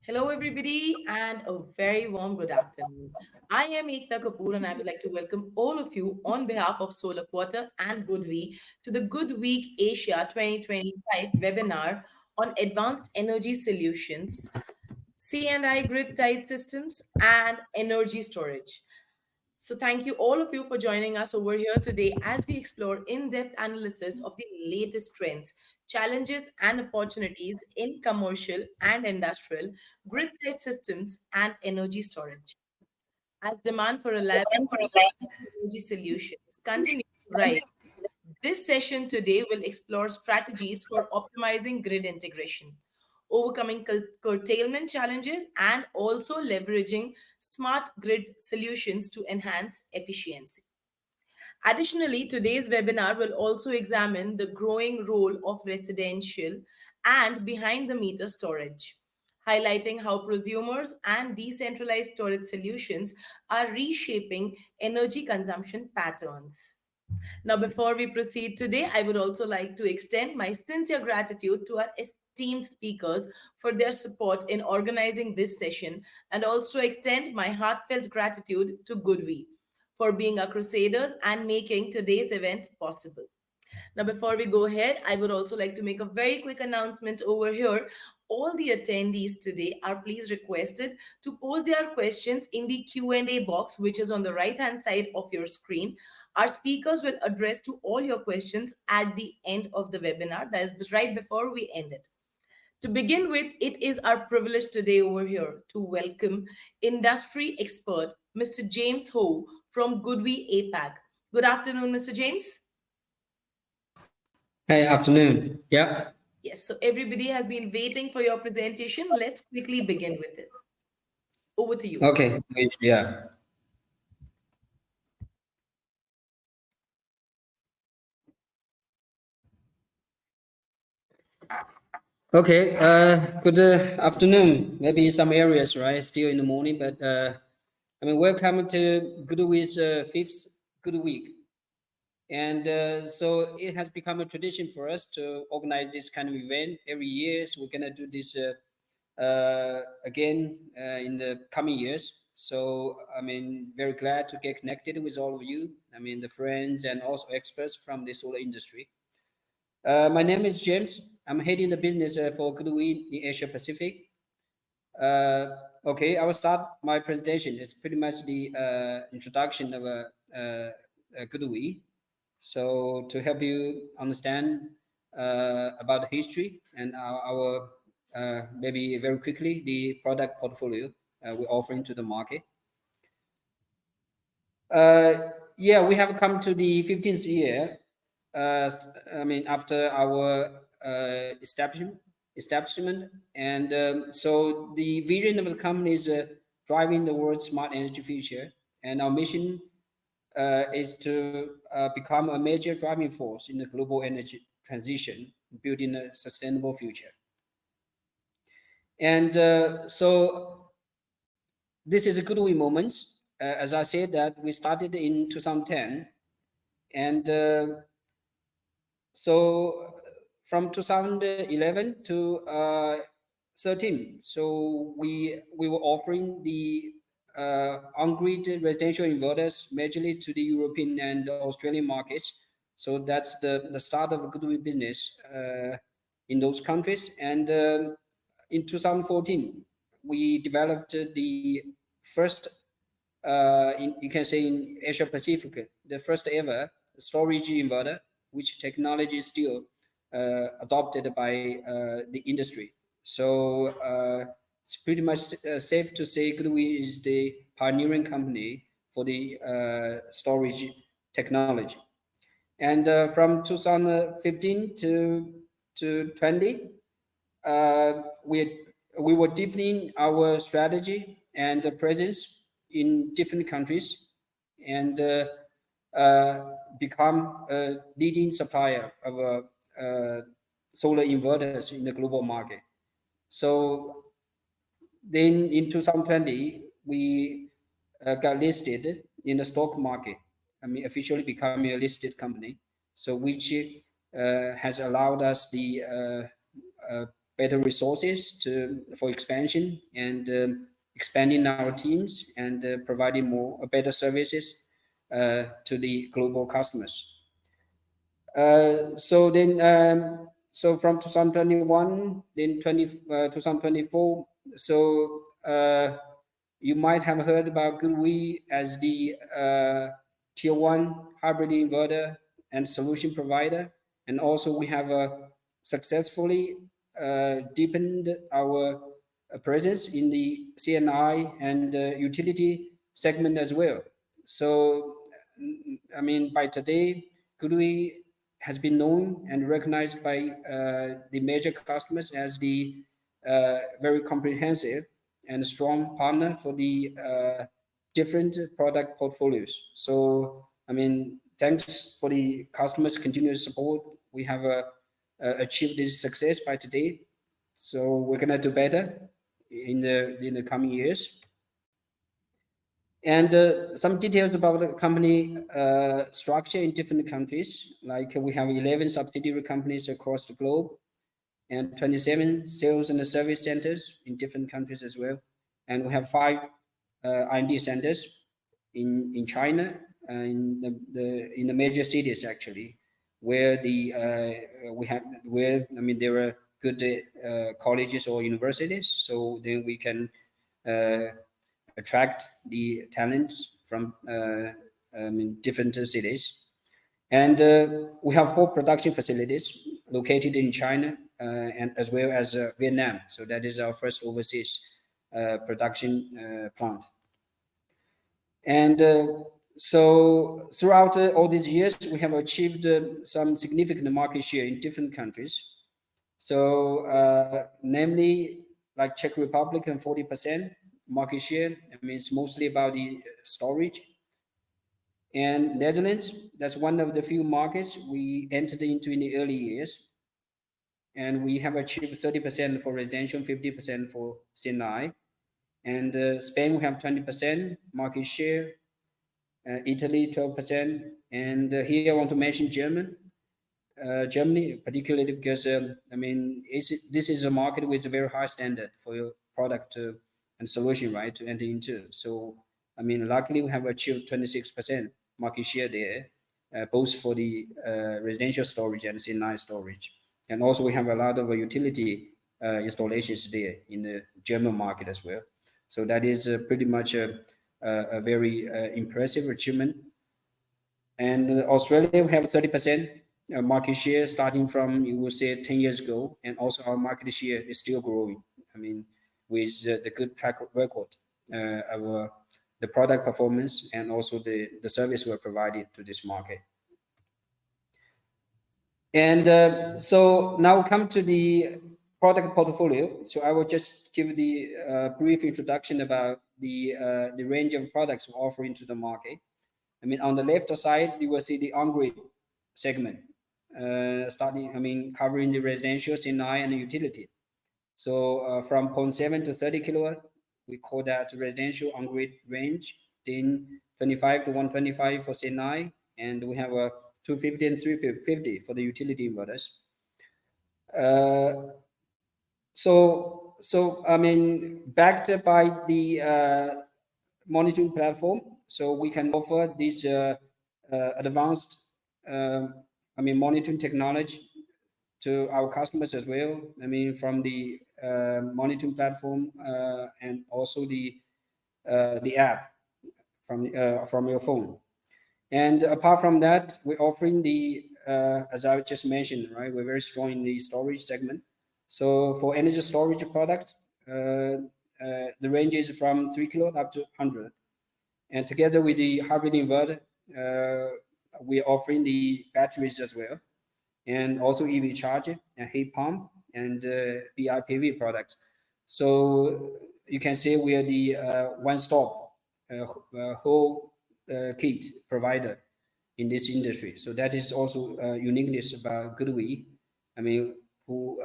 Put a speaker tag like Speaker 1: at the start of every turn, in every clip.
Speaker 1: Hello, everybody, and a very warm good afternoon. I am Ekta Kapoor, and I would like to welcome all of you on behalf of Solar Quarter and GoodWeek to the Good Week Asia 2025 webinar on advanced energy solutions, C&I grid tied systems, and energy storage. So, thank you all of you for joining us over here today as we explore in depth analysis of the latest trends, challenges, and opportunities in commercial and industrial grid tied systems and energy storage. As demand for reliable energy solutions continue to rise, this session today will explore strategies for optimizing grid integration, overcoming curtailment challenges, and also leveraging smart grid solutions to enhance efficiency. Additionally, today's webinar will also examine the growing role of residential and behind the meter storage, highlighting how prosumers and decentralized storage solutions are reshaping energy consumption patterns. Now, before we proceed today, I would also like to extend my sincere gratitude to our esteemed speakers for their support in organizing this session and also extend my heartfelt gratitude to GoodWeek for being our crusaders and making today's event possible. Now, before we go ahead, I would also like to make a very quick announcement over here. All the attendees today are please requested to post their questions in the Q&A box, which is on the right-hand side of your screen. Our speakers will address to all your questions at the end of the webinar. That is right before we end it. To begin with, it is our privilege today over here to welcome industry expert Mr. James Ho from GoodWeek APAC. Good afternoon, Mr. James.
Speaker 2: Hey, afternoon. Yeah.
Speaker 1: Yes, so everybody has been waiting for your presentation. Let's quickly begin with it. Over to you.
Speaker 2: Okay. Yeah. Okay. Good afternoon. Maybe in some areas, right? Still in the morning, but welcome to GoodWeek's fifth Good Week. And so it has become a tradition for us to organize this kind of event every year. So we're gonna do this again in the coming years. So very glad to get connected with all of you. The friends and also experts from the solar industry. My name is James. I'm heading the business for GoodWeek in Asia Pacific. Uh, okay, I will start my presentation. It's pretty much the introduction of GoodWeek. So to help you understand about the history and our maybe very quickly the product portfolio we're offering to the market. Yeah, we have come to the 15th year. After our establishment, and so the vision of the company is driving the world's smart energy future, and our mission is to become a major driving force in the global energy transition, building a sustainable future. And so this is a good win moment. As I said, that we started in 2010, and so from 2011 to 13, so we were offering the on-grid residential inverters majorly to the European and Australian markets. So that's the start of a good business in those countries. And in 2014, we developed the first, you can say in Asia Pacific, the first ever storage inverter, which technology is still adopted by the industry. So it's pretty much safe to say GoodWeek is the pioneering company for the storage technology. And from 2015 to 20, we were deepening our strategy and presence in different countries, and become a leading supplier of solar inverters in the global market. So then in 2020, we got listed in the stock market. Officially becoming a listed company. So which has allowed us the better resources for expansion and expanding our teams and providing more better services to the global customers. So from 2021, then 2024, you might have heard about GoodWeek as the tier one hybrid inverter and solution provider. And also we have successfully deepened our presence in the CNI and utility segment as well. So, I mean, by today, GoodWeek has been known and recognized by the major customers as the very comprehensive and strong partner for the different product portfolios. So, I mean, thanks for the customers' continuous support. We have achieved this success by today. So we're gonna do better in the coming years. And some details about the company structure in different countries. Like we have 11 subsidiary companies across the globe and 27 sales and service centers in different countries as well. And we have 5 R&D centers in China, in the major cities actually, where I mean there are good colleges or universities, so then we can uh, attract the talents from different cities. And we have 4 production facilities located in China and as well as Vietnam. So that is our first overseas production plant. And so throughout all these years, we have achieved some significant market share in different countries. So namely, like Czech Republic and 40% market share. I mean, it's mostly about the storage. And Netherlands, that's one of the few markets we entered into in the early years. And we have achieved 30% for residential, 50% for CNI. And Spain, we have 20% market share. Italy, 12%. And here I want to mention Germany, particularly because I mean, this is a market with a very high standard for your product and solution, right, to enter into. So, I mean, luckily we have achieved 26% market share there, both for the residential storage and C&I storage. And also we have a lot of utility installations there in the German market as well. So that is pretty much a very impressive achievement. And Australia, we have 30% market share starting from, you would say, 10 years ago. And also our market share is still growing. I mean, with the good track record of the product performance and also the service we're providing to this market. And so now we come to the product portfolio. So I will just give the brief introduction about the range of products we're offering to the market. I mean, on the left side, you will see the on-grid segment, I mean, covering the residential, C&I, and the utility. So from 0.7 to 30 kilowatt, we call that residential on-grid range. Then 25 to 125 for C&I, and we have a 250 and 350 for the utility inverters. So I mean, backed by the monitoring platform, so we can offer this advanced, I mean, monitoring technology to our customers as well. I mean, from the monitoring platform and also the app from your phone. And apart from that, we're offering the as I just mentioned, right? We're very strong in the storage segment. So for energy storage products, the range is from 3 kilowatt up to 100. And together with the hybrid inverter, we're offering the batteries as well, and also EV charger and heat pump and BIPV products. So you can say we are the one-stop whole kit provider in this industry. So that is also uniqueness about GoodWeek. I mean, who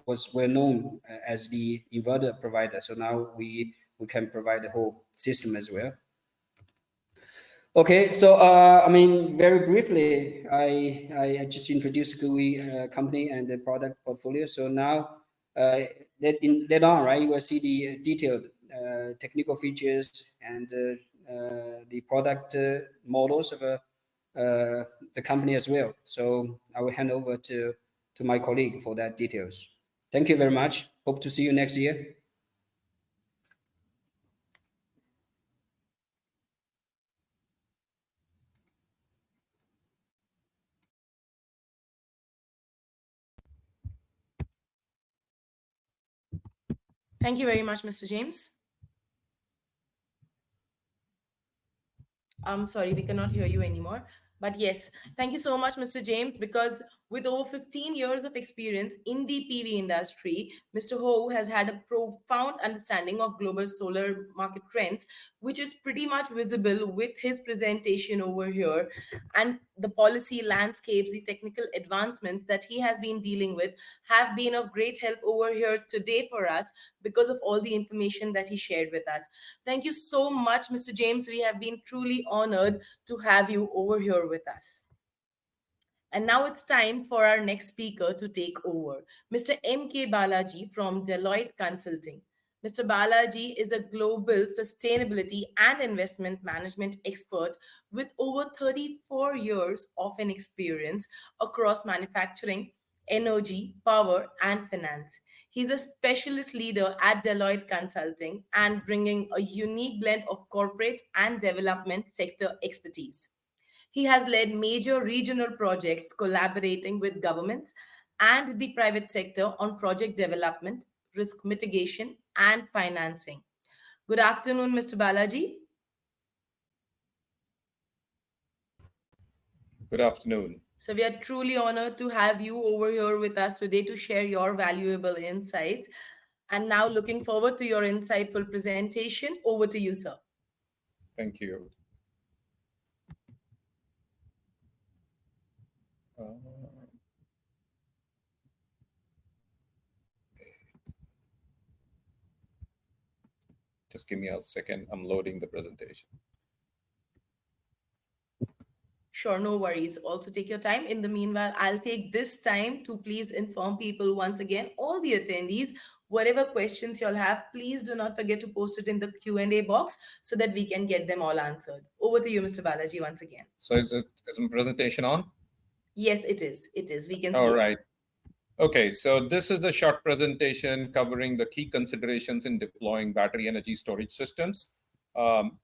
Speaker 2: was well known as the inverter provider. So now we can provide the whole system as well. Okay, so I mean, very briefly, I just introduced GoodWeek company and the product portfolio. So now uh, later on, right, you will see the detailed technical features and the product models of the company as well. So I will hand over to my colleague for that details. Thank you very much. Hope to see you next year.
Speaker 1: Thank you very much, Mr. James. I'm sorry, we cannot hear you anymore. But yes, thank you so much, Mr. James, because with over 15 years of experience in the PV industry, Mr. Ho has had a profound understanding of global solar market trends, which is pretty much visible with his presentation over here. And the policy landscapes, the technical advancements that he has been dealing with have been of great help over here today for us because of all the information that he shared with us. Thank you so much, Mr. James. We have been truly honored to have you over here with us. And now it's time for our next speaker to take over, Mr. M.K. Balaji from Deloitte Consulting. Mr. Balaji is a global sustainability and investment management expert with over 34 years of an experience across manufacturing, energy, power, and finance. He's a specialist leader at Deloitte Consulting and bringing a unique blend of corporate and development sector expertise. He has led major regional projects collaborating with governments and the private sector on project development, risk mitigation, and financing. Good afternoon, Mr. Balaji.
Speaker 3: Good afternoon.
Speaker 1: So, we are truly honored to have you over here with us today to share your valuable insights. And now, looking forward to your insightful presentation. Over to you, sir.
Speaker 3: Thank you. Uh, just give me a second. I'm loading the presentation.
Speaker 1: Sure, no worries. Also, take your time. In the meanwhile, I'll take this time to please inform people once again, all the attendees, whatever questions you'll have, please do not forget to post it in the Q&A box so that we can get them all answered. Over to you, Mr. Balaji, once again.
Speaker 3: So is my presentation on?
Speaker 1: Yes, it is. It is. We can
Speaker 3: All
Speaker 1: see it.
Speaker 3: right. Okay, so this is the short presentation covering the key considerations in deploying battery energy storage systems.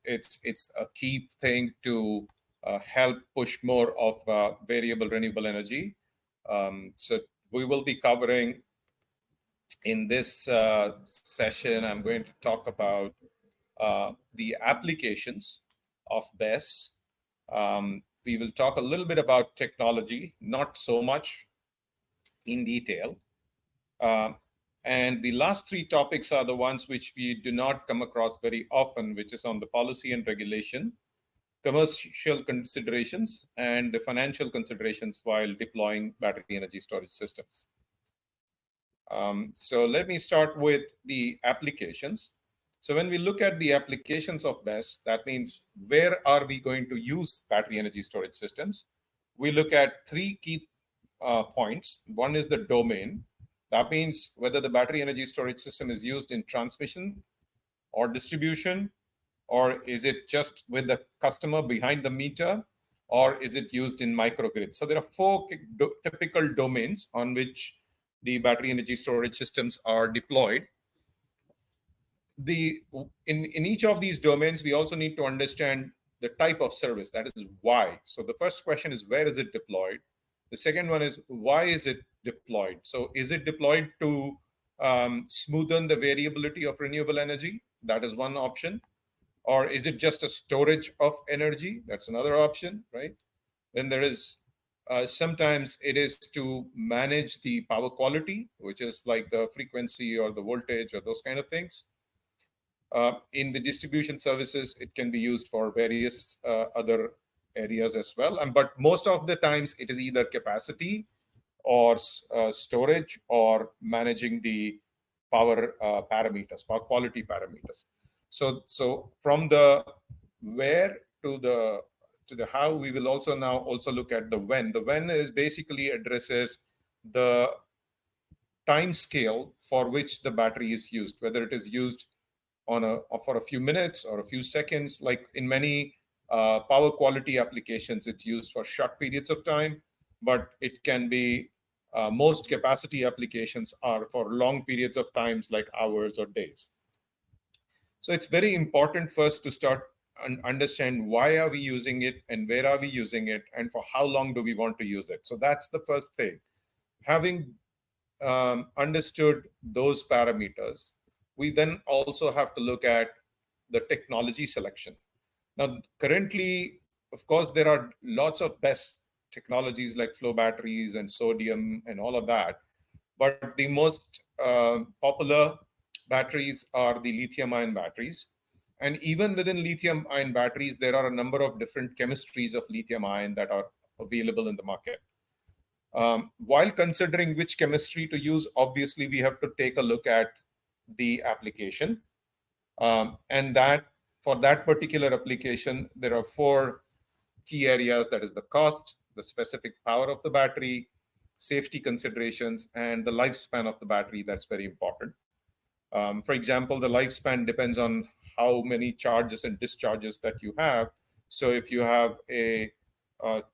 Speaker 3: It's a key thing to help push more of variable renewable energy. So we will be covering in this session, I'm going to talk about the applications of BESS. We will talk a little bit about technology, not so much in detail. And the last three topics are the ones which we do not come across very often, which is on the policy and regulation, commercial considerations, and the financial considerations while deploying battery energy storage systems. So let me start with the applications. So when we look at the applications of BESS, that means where are we going to use battery energy storage systems? We look at three key points. One is the domain. That means whether the battery energy storage system is used in transmission or distribution, or is it just with the customer behind the meter, or is it used in microgrid? So there are four typical domains on which the battery energy storage systems are deployed. In each of these domains, we also need to understand the type of service, that is why. So the first question is, where is it deployed? The second one is, why is it deployed? So is it deployed to smoothen the variability of renewable energy? That is one option. Or is it just a storage of energy? That's another option, right? Then there is sometimes it is to manage the power quality, which is like the frequency or the voltage or those kind of things. In the distribution services, it can be used for various other areas as well. But most of the times, it is either capacity or storage or managing the power parameters, power quality parameters. So from the where to the how, we will also now also look at the when. The when is basically addresses the time scale for which the battery is used, whether it is used on a for a few minutes or a few seconds. Like in many power quality applications, it's used for short periods of time, but it can be most capacity applications are for long periods of times, like hours or days. So it's very important first to start and understand why are we using it and where are we using it and for how long do we want to use it. So that's the first thing. Having understood those parameters, we then also have to look at the technology selection. Now, currently, of course, there are lots of best technologies like flow batteries and sodium and all of that. But the most popular batteries are the lithium ion batteries. And even within lithium ion batteries, there are a number of different chemistries of lithium ion that are available in the market. While considering which chemistry to use, obviously we have to take a look at the application. And that for that particular application, there are four key areas: that is the cost, the specific power of the battery, safety considerations, and the lifespan of the battery. That's very important. For example, the lifespan depends on how many charges and discharges that you have. So if you have a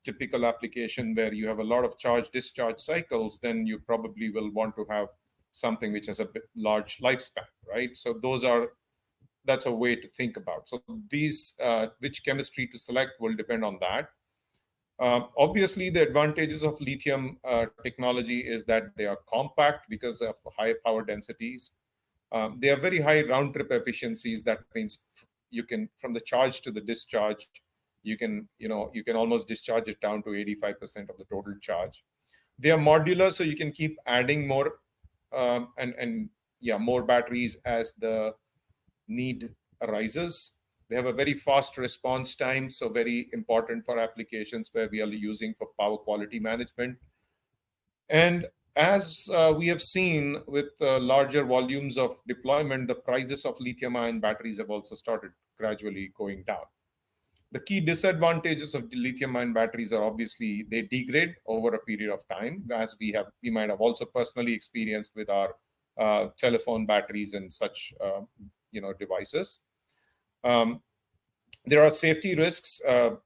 Speaker 3: typical application where you have a lot of charge discharge cycles, then you probably will want to have something which has a bit large lifespan, right? So that's a way to think about. So these which chemistry to select will depend on that. Obviously, the advantages of lithium technology is that they are compact because of high power densities. They have very high round trip efficiencies. That means you can, from the charge to the discharge, you can almost discharge it down to 85% of the total charge. They are modular, so you can keep adding more and yeah, more batteries as the need arises. They have a very fast response time, so very important for applications where we are using for power quality management. And as we have seen with larger volumes of deployment, the prices of lithium ion batteries have also started gradually going down. The key disadvantages of the lithium ion batteries are obviously they degrade over a period of time, as we might have also personally experienced with our telephone batteries and such devices. Um, there are safety risks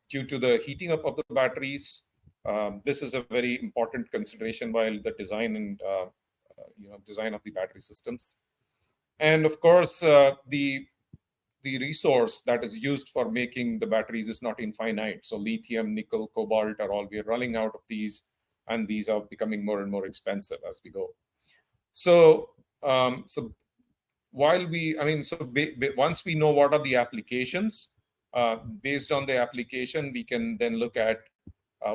Speaker 3: due to the heating up of the batteries. This is a very important consideration while the design and design of the battery systems. And of course, the resource that is used for making the batteries is not infinite. So lithium, nickel, cobalt are all, we are running out of these, and these are becoming more and more expensive as we go. So so while we, I mean, so once we know what are the applications, based on the application, we can then look at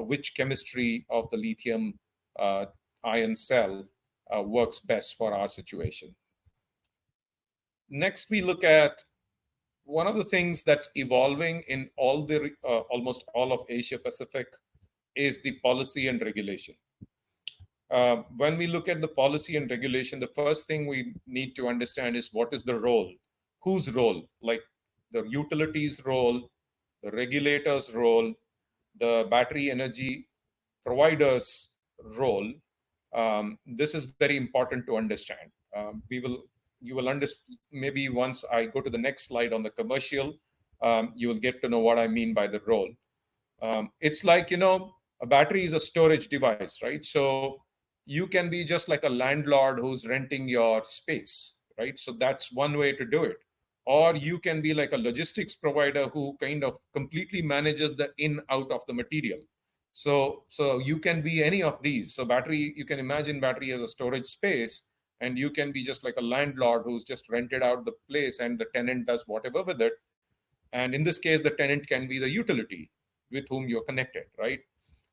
Speaker 3: which chemistry of the lithium ion cell works best for our situation. Next, we look at one of the things that's evolving in all the almost all of Asia Pacific is the policy and regulation. When we look at the policy and regulation, the first thing we need to understand is what is the role, whose role, like the utilities role, the regulators role, the battery energy providers role. This is very important to understand. You will understand maybe once I go to the next slide on the commercial, you will get to know what I mean by the role. It's like, a battery is a storage device, right? So you can be just like a landlord who's renting your space, right? So that's one way to do it. Or you can be like a logistics provider who kind of completely manages the in out of the material. So you can be any of these. So battery, you can imagine battery as a storage space, and you can be just like a landlord who's just rented out the place and the tenant does whatever with it. And in this case, the tenant can be the utility with whom you're connected, right?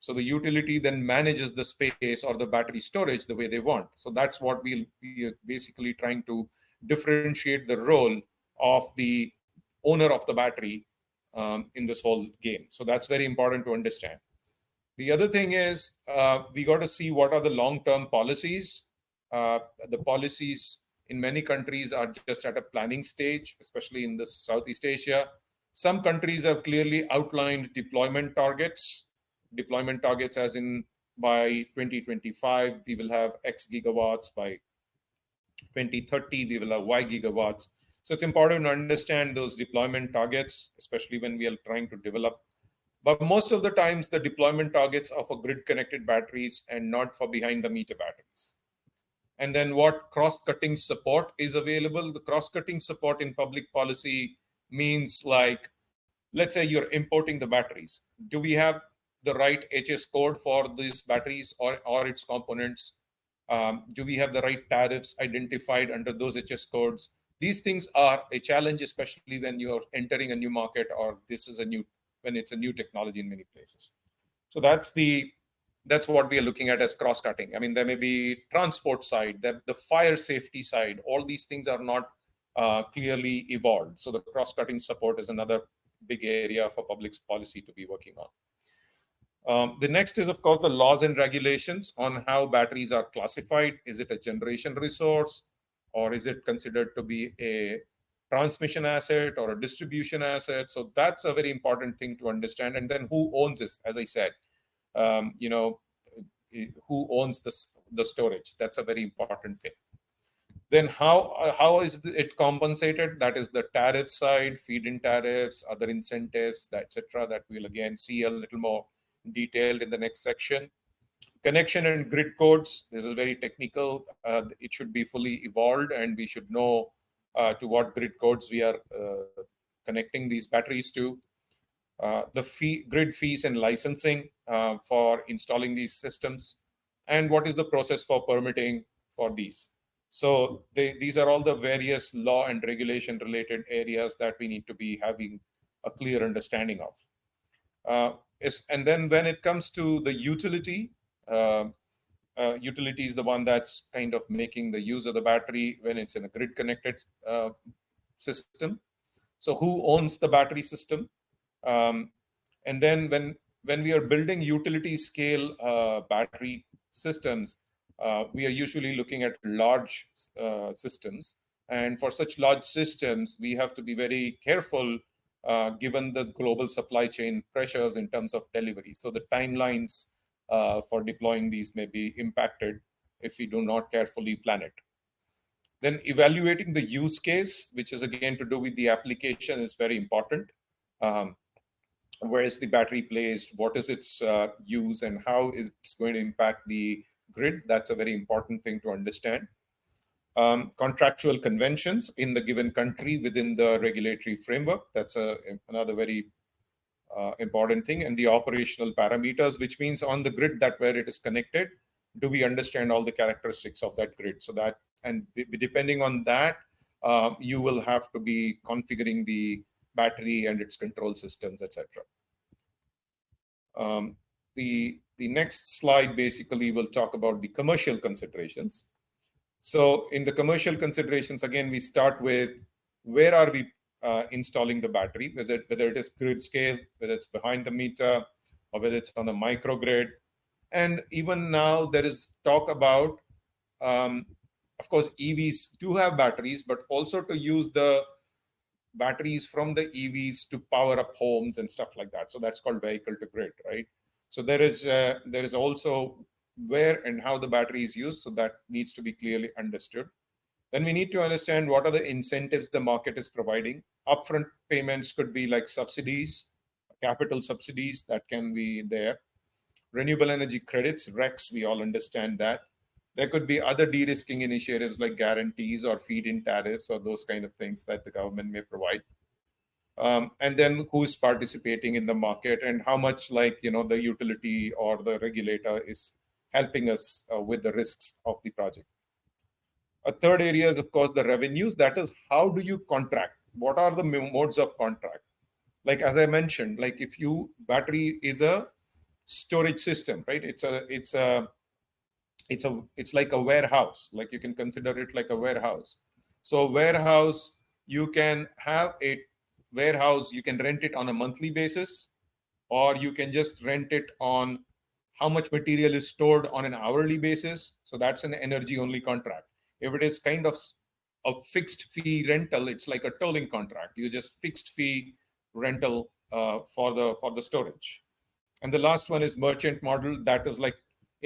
Speaker 3: So the utility then manages the space or the battery storage the way they want. So that's what we'll be basically trying to differentiate the role of the owner of the battery in this whole game. So that's very important to understand. The other thing is we got to see what are the long-term policies. The policies in many countries are just at a planning stage, especially in the Southeast Asia. Some countries have clearly outlined deployment targets as in by 2025, we will have X gigawatts. By 2030 we will have Y gigawatts. So it's important to understand those deployment targets, especially when we are trying to develop. But most of the times, the deployment targets are for grid connected batteries and not for behind the meter batteries. And then what cross cutting support is available? The cross cutting support in public policy means, like, let's say you're importing the batteries. Do we have the right HS code for these batteries or its components? Do we have the right tariffs identified under those HS codes? These things are a challenge, especially when you're entering a new market or this is a new when it's a new technology in many places. So that's what we are looking at as cross cutting. I mean, there may be transport side, the fire safety side. All these things are not clearly evolved. So the cross cutting support is another big area for public policy to be working on. The next is, of course, the laws and regulations on how batteries are classified. Is it a generation resource, or is it considered to be a transmission asset or a distribution asset? So that's a very important thing to understand. And then who owns this? As I said, um, you know, who owns the storage? That's a very important thing. Then how is it compensated? That is the tariff side, feed-in tariffs, other incentives, etc. That we'll again see a little more detailed in the next section. Connection and grid codes. This is very technical. It should be fully evolved, and we should know to what grid codes we are connecting these batteries to. The grid fees and licensing for installing these systems, and what is the process for permitting for these. So these are all the various law and regulation related areas that we need to be having a clear understanding of. And then when it comes to the utility, uh, utility is the one that's kind of making the use of the battery when it's in a grid connected system. So who owns the battery system? Um, and then when we are building utility scale battery systems, we are usually looking at large systems. And for such large systems, we have to be very careful given the global supply chain pressures in terms of delivery. So the timelines for deploying these may be impacted if we do not carefully plan it. Then evaluating the use case, which is again to do with the application, is very important. Um, where is the battery placed? What is its use, and how it's going to impact the grid? That's a very important thing to understand. Contractual conventions in the given country within the regulatory framework. That's another very important thing. And the operational parameters, which means on the grid that where it is connected, do we understand all the characteristics of that grid? So that, and depending on that, you will have to be configuring the battery and its control systems, etc. The next slide basically will talk about the commercial considerations. So in the commercial considerations, again, we start with where are we installing the battery, whether it is grid scale, whether it's behind the meter, or whether it's on a microgrid. And even now there is talk about, of course, EVs do have batteries, but also to use the batteries from the EVs to power up homes and stuff like that. So that's called vehicle to grid, right? So there is also where and how the battery is used. So that needs to be clearly understood. Then we need to understand what are the incentives the market is providing. Upfront payments could be like subsidies, capital subsidies that can be there. Renewable energy credits, RECs, we all understand that. There could be other de-risking initiatives like guarantees or feed-in tariffs or those kind of things that the government may provide. And then who's participating in the market and how much, like, the utility or the regulator is helping us with the risks of the project. A third area is, of course, the revenues. That is, how do you contract? What are the modes of contract? Like, as I mentioned, like if you battery is a storage system, right? It's like a warehouse. Like you can consider it like a warehouse. So warehouse, you can have a warehouse, you can rent it on a monthly basis, or you can just rent it on how much material is stored on an hourly basis. So that's an energy only contract. If it is kind of a fixed fee rental, it's like a tolling contract. You just fixed fee rental for the storage. And the last one is merchant model. That is like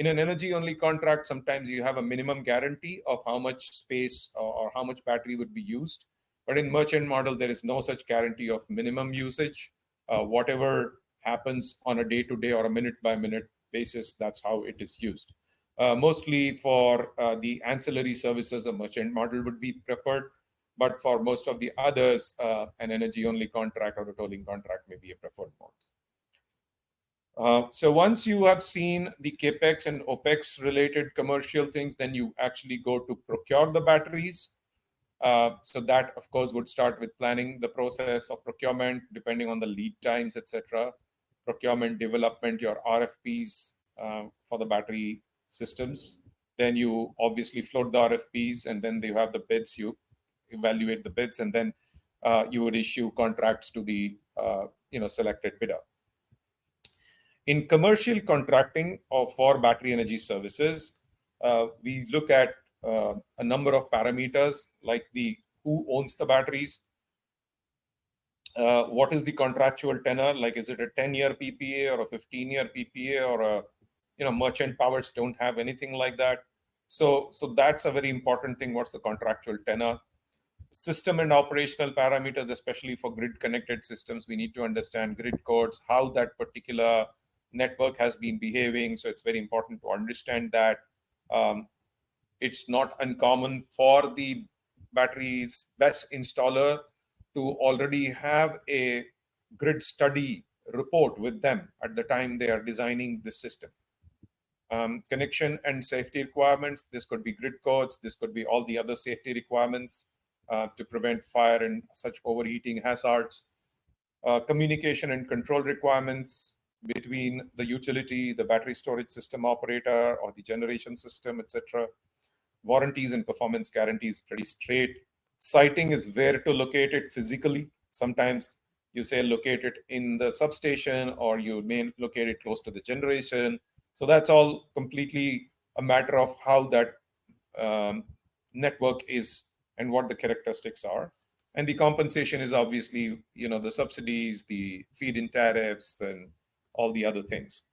Speaker 3: In an energy only contract, sometimes you have a minimum guarantee of how much space or how much battery would be used. But in merchant model, there is no such guarantee of minimum usage. Whatever happens on a day to day or a minute by minute basis, that's how it is used. Mostly for the ancillary services, the merchant model would be preferred. But for most of the others, an energy only contract or a tolling contract may be a preferred mode. So once you have seen the capex and opex related commercial things, then you actually go to procure the batteries. So that, of course, would start with planning the process of procurement, depending on the lead times, etc. Procurement, development, your RFPs for the battery systems. Then you obviously float the RFPs, and then you have the bids. You evaluate the bids, and then you would issue contracts to the selected bidder. In commercial contracting for battery energy services, we look at a number of parameters like the who owns the batteries, what is the contractual tenor, like is it a 10-year PPA or a 15-year PPA or a merchant powers don't have anything like that. So that's a very important thing. What's the contractual tenor? System and operational parameters, especially for grid connected systems, we need to understand grid codes, how that particular network has been behaving. So it's very important to understand that. It's not uncommon for the batteries best installer to already have a grid study report with them at the time they are designing the system. Connection and safety requirements, this could be grid codes, this could be all the other safety requirements to prevent fire and such overheating hazards. Communication and control requirements between the utility, the battery storage system operator, or the generation system, etc. Warranties and performance guarantees, pretty straight. Siting is where to locate it physically. Sometimes you say locate it in the substation, or you may locate it close to the generation. So that's all completely a matter of how that network is and what the characteristics are. And the compensation is obviously, the subsidies, the feed-in tariffs, and all the other things.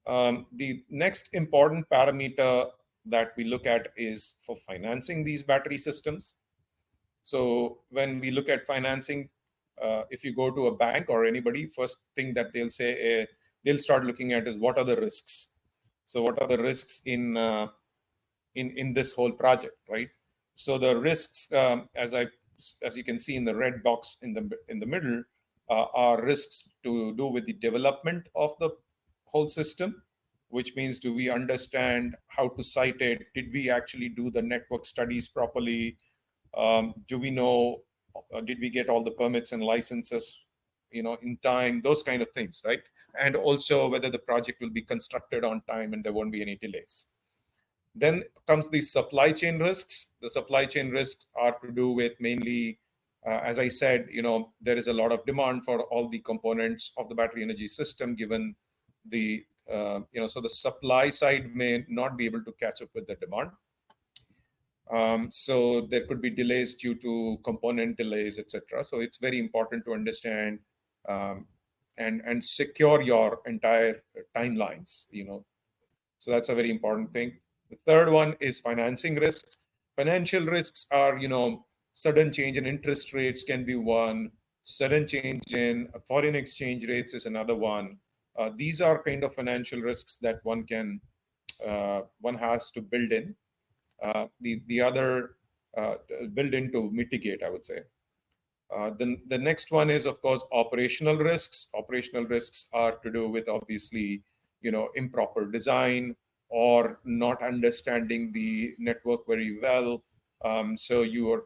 Speaker 3: The next important parameter that we look at is for financing these battery systems. So when we look at financing, if you go to a bank or anybody, first thing that they'll say, they'll start looking at is what are the risks. So what are the risks in this whole project, right? So the risks, as you can see in the red box in the middle, are risks to do with the development of the whole system, which means do we understand how to site it? Did we actually do the network studies properly? Do we know, did we get all the permits and licenses, in time? Those kind of things, right? And also whether the project will be constructed on time and there won't be any delays. Then comes the supply chain risks. The supply chain risks are to do with mainly, as I said, there is a lot of demand for all the components of the battery energy system, given the, so the supply side may not be able to catch up with the demand. So there could be delays due to component delays, etc. So it's very important to understand and secure your entire timelines, So that's a very important thing. The third one is financing risks. Financial risks are, sudden change in interest rates can be one. Sudden change in foreign exchange rates is another one. These are kind of financial risks that one has to build in. The other build in to mitigate, I would say. Then the next one is, of course, operational risks. Operational risks are to do with obviously, improper design or not understanding the network very well. So your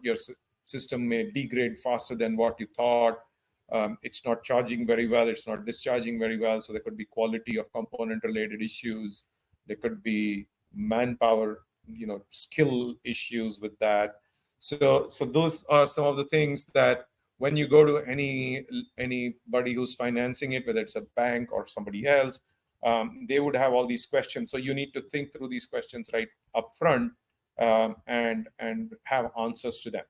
Speaker 3: system may degrade faster than what you thought. It's not charging very well. It's not discharging very well. So there could be quality of component related issues. There could be manpower, skill issues with that. So those are some of the things that when you go to anybody who's financing it, whether it's a bank or somebody else, they would have all these questions. So you need to think through these questions right up front and have answers to them.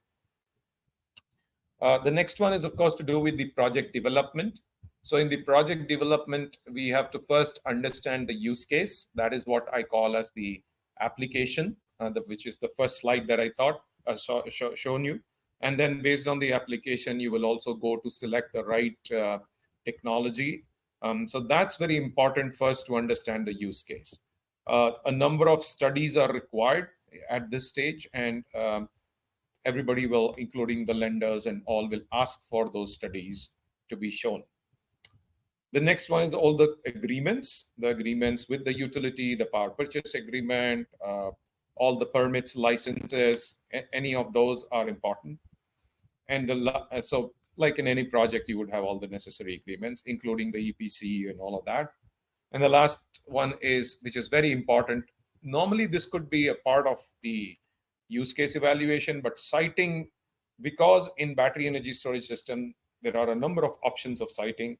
Speaker 3: The next one is, of course, to do with the project development. So in the project development, we have to first understand the use case. That is what I call as the application, which is the first slide that I thought shown you. And then based on the application, you will also go to select the right technology. So that's very important first to understand the use case. A number of studies are required at this stage, and everybody will, including the lenders and all, will ask for those studies to be shown. The next one is all the agreements with the utility, the power purchase agreement, all the permits, licenses, any of those are important. And so, like in any project, you would have all the necessary agreements, including the EPC and all of that. And the last one is, which is very important. Normally, this could be a part of the use case evaluation, but siting, because in battery energy storage system, there are a number of options of siting.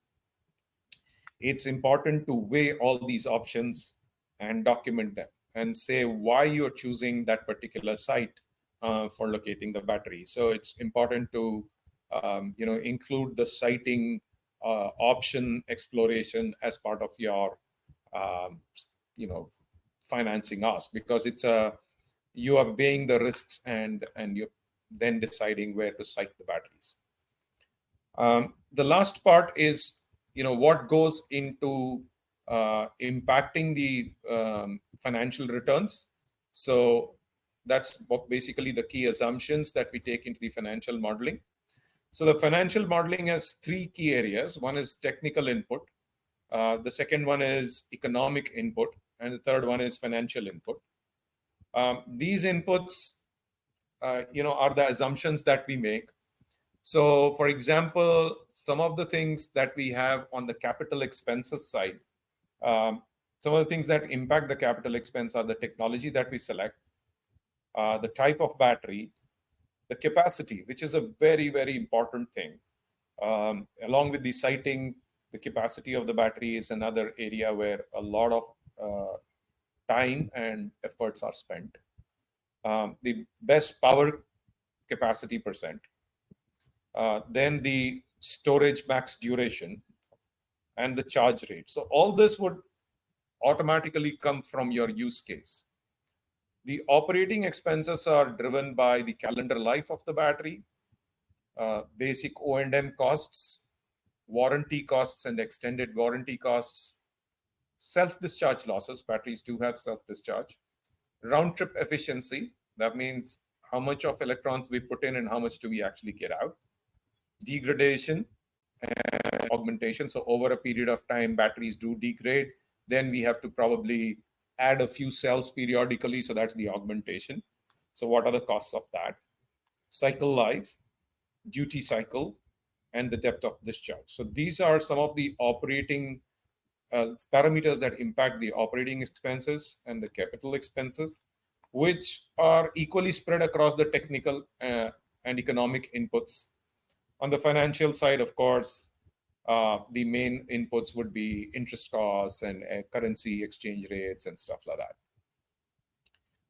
Speaker 3: It's important to weigh all these options and document them and say why you're choosing that particular site for locating the battery. So it's important to include the siting option exploration as part of your um, you know financing ask, because you are weighing the risks and you're then deciding where to site the batteries. The last part is, what goes into impacting the financial returns. So that's basically the key assumptions that we take into the financial modeling. So the financial modeling has three key areas. One is technical input. The second one is economic input. And the third one is financial input. These inputs, are the assumptions that we make. So, for example, some of the things that we have on the capital expenses side, um, some of the things that impact the capital expense are the technology that we select, the type of battery, the capacity, which is a very, very important thing. Along with the siting, the capacity of the battery is another area where a lot of time and efforts are spent. The best power capacity percent, then the storage max duration, and the charge rate. So all this would automatically come from your use case. The operating expenses are driven by the calendar life of the battery, basic O&M costs, warranty costs and extended warranty costs, self-discharge losses. Batteries do have self-discharge. Round trip efficiency, that means how much of electrons we put in and how much do we actually get out. Degradation and augmentation. So over a period of time, batteries do degrade. Then we have to probably add a few cells periodically. So that's the augmentation. So what are the costs of that? Cycle life, duty cycle, and the depth of discharge. So these are some of the operating parameters that impact the operating expenses and the capital expenses, which are equally spread across the technical and economic inputs. On the financial side, of course, the main inputs would be interest costs and currency exchange rates and stuff like that.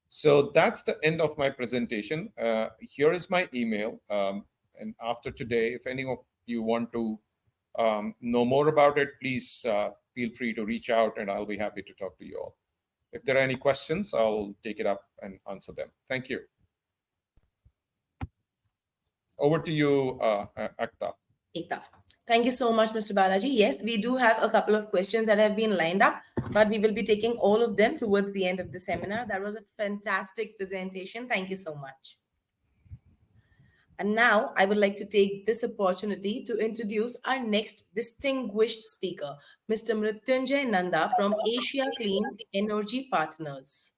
Speaker 3: So that's the end of my presentation. Here is my email. And after today, if any of you want to know more about it, please feel free to reach out and I'll be happy to talk to you all. If there are any questions, I'll take it up and answer them. Thank you. Over to you, Akta.
Speaker 1: Ekta. Thank you so much, Mr. Balaji. Yes, we do have a couple of questions that have been lined up, but we will be taking all of them towards the end of the seminar. That was a fantastic presentation. Thank you so much. And now I would like to take this opportunity to introduce our next distinguished speaker, Mr. Mrityunjay Nanda from Asia Clean Energy Partners.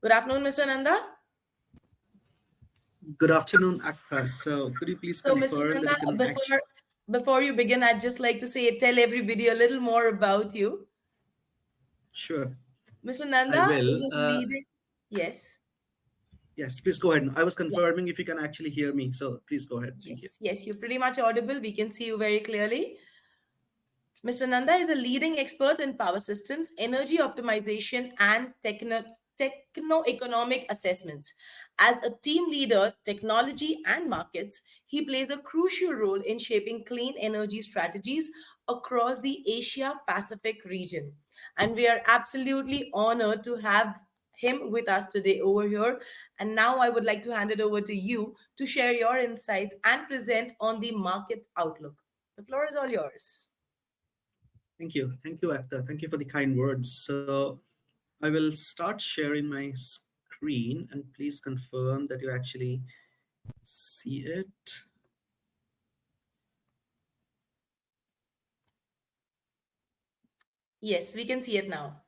Speaker 1: Good afternoon, Mr. Nanda.
Speaker 4: Good afternoon, Akta. So, could you please
Speaker 1: So, Mr.
Speaker 4: confirm that
Speaker 1: Nanda,
Speaker 4: you can actually?
Speaker 1: before you begin, I'd just like to say, tell everybody a little more about you.
Speaker 4: Sure,
Speaker 1: Mr.
Speaker 4: I
Speaker 1: Nanda is
Speaker 4: will.
Speaker 1: a leading. Yes.
Speaker 4: Yes, please go ahead. I was
Speaker 1: Yeah.
Speaker 4: confirming if you can actually hear me. So, please go ahead. Thank you.
Speaker 1: Yes. Yes. You're pretty much audible. We can see you very clearly. Mr. Nanda is a leading expert in power systems, energy optimization, and techno-economic assessments. As a team leader, technology and markets, he plays a crucial role in shaping clean energy strategies across the Asia Pacific region. And we are absolutely honored to have him with us today over here. And now I would like to hand it over to you to share your insights and present on the market outlook. The floor is all yours.
Speaker 4: Thank you, Actor. Thank you for the kind words. So I will start sharing my screen, and please confirm that you actually see it.
Speaker 1: Yes, we can see it now.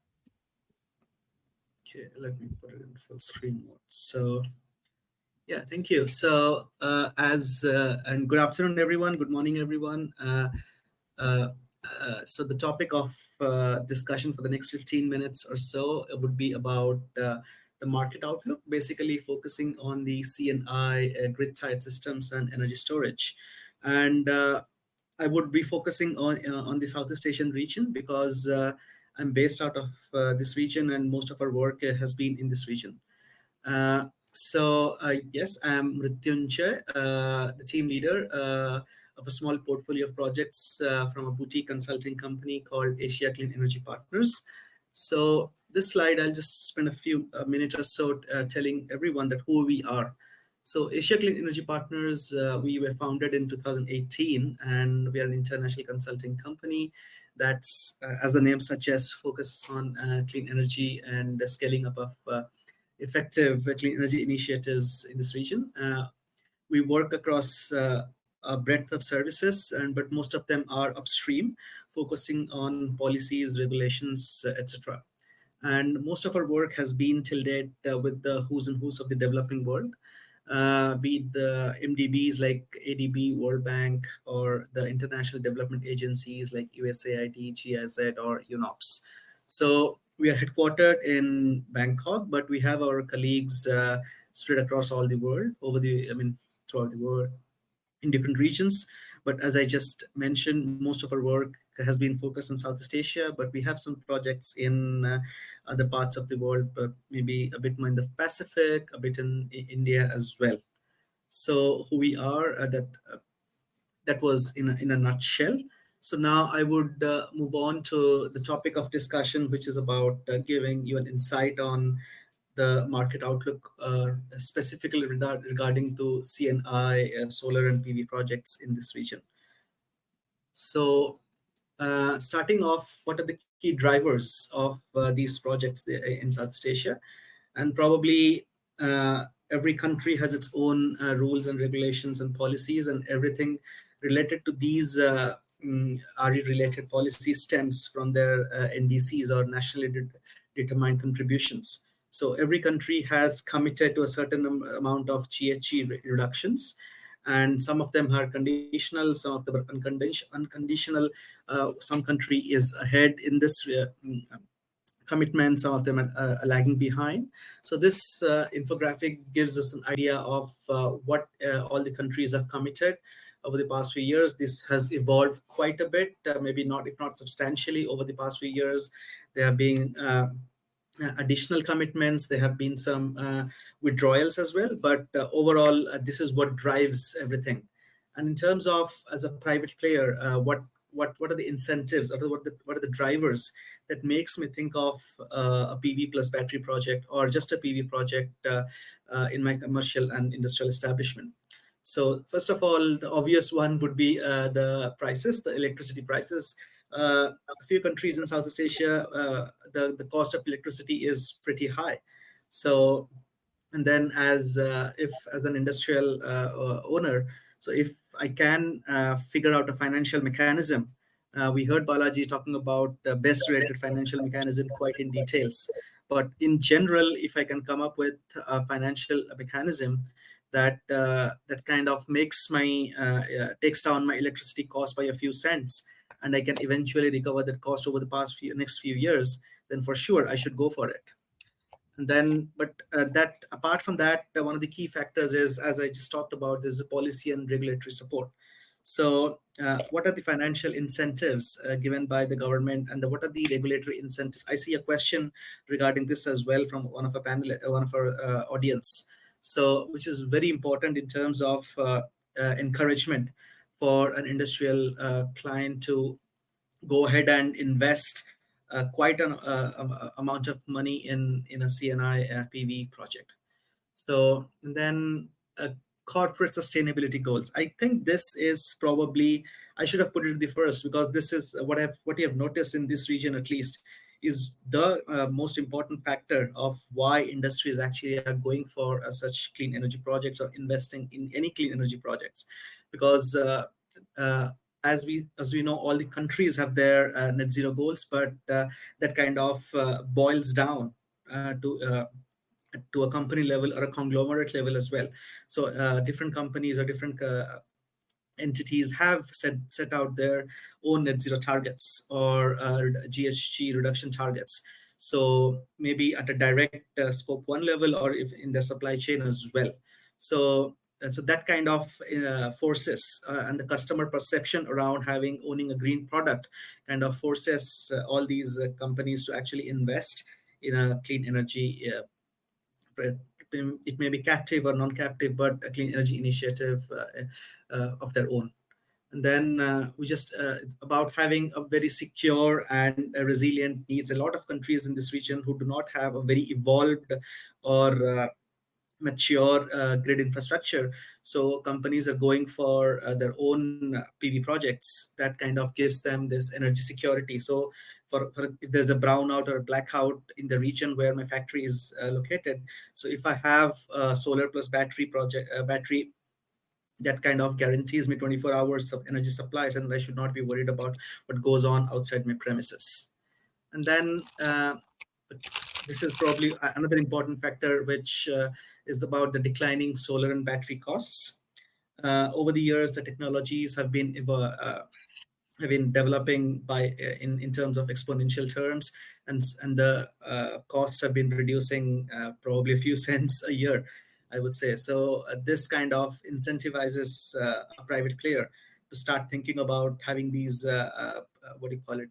Speaker 4: Okay, let me put it in full screen mode. So yeah, thank you. So as and good afternoon, everyone. Good morning, everyone. Uh, so the topic of discussion for the next 15 minutes or so would be about the market outlook, basically focusing on the CNI, grid-tied systems, and energy storage. And I would be focusing on the Southeast Asian region because I'm based out of this region, and most of our work has been in this region. Yes, I'm Mrityunjay, the team leader of a small portfolio of projects from a boutique consulting company called Asia Clean Energy Partners. So this slide, I'll just spend a few minutes or so telling everyone that who we are. So Asia Clean Energy Partners, we were founded in 2018, and we are an international consulting company that's, as the name suggests, focuses on clean energy and the scaling up of effective clean energy initiatives in this region. We work across a breadth of services, but most of them are upstream, focusing on policies, regulations, etc. And most of our work has been till date with the who's and who's of the developing world, be it the MDBs like ADB, World Bank, or the international development agencies like USAID, GIZ, or UNOPS. So we are headquartered in Bangkok, but we have our colleagues spread across all the world, throughout the world in different regions. But as I just mentioned, most of our work has been focused on Southeast Asia, but we have some projects in other parts of the world, but maybe a bit more in the Pacific, a bit in India as well. So who we are, that was in a nutshell. So now I would move on to the topic of discussion, which is about giving you an insight on the market outlook, specifically regarding to CNI, solar and PV projects in this region. So starting off, what are the key drivers of these projects there in Southeast Asia? And probably every country has its own rules and regulations and policies, and everything related to these RE related policies stems from their NDCs, or nationally determined contributions. So every country has committed to a certain amount of GHG reductions, and some of them are conditional, some of them are unconditional. Some country is ahead in this commitment, some of them are lagging behind. So this infographic gives us an idea of what all the countries have committed over the past few years. This has evolved quite a bit, maybe not, if not substantially, over the past few years. There have been additional commitments, there have been some withdrawals as well, but overall, this is what drives everything. And in terms of, as a private player, what are the incentives, or what are the drivers that makes me think of a PV plus battery project, or just a PV project in my commercial and industrial establishment? So first of all, the obvious one would be the prices, the electricity prices. A few countries in Southeast Asia, the cost of electricity is pretty high. So, and then if as an industrial owner, so if I can figure out a financial mechanism, we heard Balaji talking about the best related financial mechanism quite in details. But in general, if I can come up with a financial mechanism that kind of makes my takes down my electricity cost by a few cents, and I can eventually recover that cost over the next few years, then for sure I should go for it. And then, but that apart from that, one of the key factors is, as I just talked about, is the policy and regulatory support. So, what are the financial incentives given by the government, and what are the regulatory incentives? I see a question regarding this as well from one of our panel, one of our audience. So, which is very important in terms of encouragement for an industrial client to go ahead and invest quite an amount of money in a CNI PV project. So, and then corporate sustainability goals. I think this is probably, I should have put it the first, because this is what you have noticed in this region at least, is the most important factor of why industries actually are going for such clean energy projects or investing in any clean energy projects, because uh, as we know, all the countries have their net zero goals, but that kind of boils down to a company level or a conglomerate level as well. So different companies or different entities have set out their own net zero targets or GHG reduction targets. So maybe at a direct scope one level, or if in the supply chain as well. So so that kind of forces and the customer perception around owning a green product kind of forces all these companies to actually invest in a clean energy it may be captive or non-captive, but a clean energy initiative of their own. And then it's about having a very secure and resilient needs. A lot of countries in this region who do not have a very evolved or mature grid infrastructure. So companies are going for their own PV projects. That kind of gives them this energy security. So for if there's a brownout or a blackout in the region where my factory is located, so if I have a solar plus battery, that kind of guarantees me 24 hours of energy supplies, and I should not be worried about what goes on outside my premises. And then this is probably another important factor, which is about the declining solar and battery costs. Over the years, the technologies have been developing in terms of exponential terms, and the costs have been reducing probably a few cents a year, I would say. So this kind of incentivizes a private player to start thinking about having these what do you call it,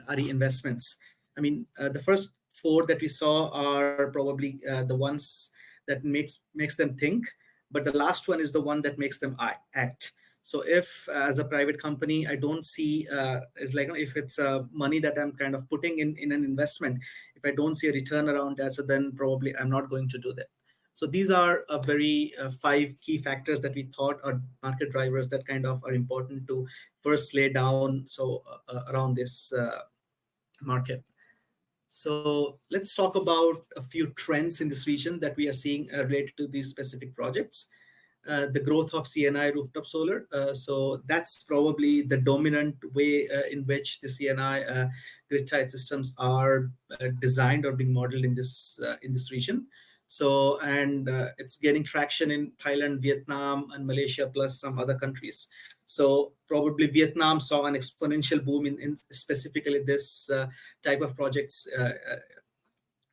Speaker 4: RE investments. I mean, the first four that we saw are probably the ones that makes them think, but the last one is the one that makes them act. So if as a private company, I don't see it's like, if it's money that I'm kind of putting in an investment, if I don't see a return around that, so then probably I'm not going to do that. So these are a very five key factors that we thought are market drivers that kind of are important to first lay down around this market. So let's talk about a few trends in this region that we are seeing related to these specific projects. The growth of CNI rooftop solar. So that's probably the dominant way in which the CNI grid-tied systems are designed or being modeled in this region. So, and it's gaining traction in Thailand, Vietnam, and Malaysia, plus some other countries. So probably Vietnam saw an exponential boom in specifically this type of projects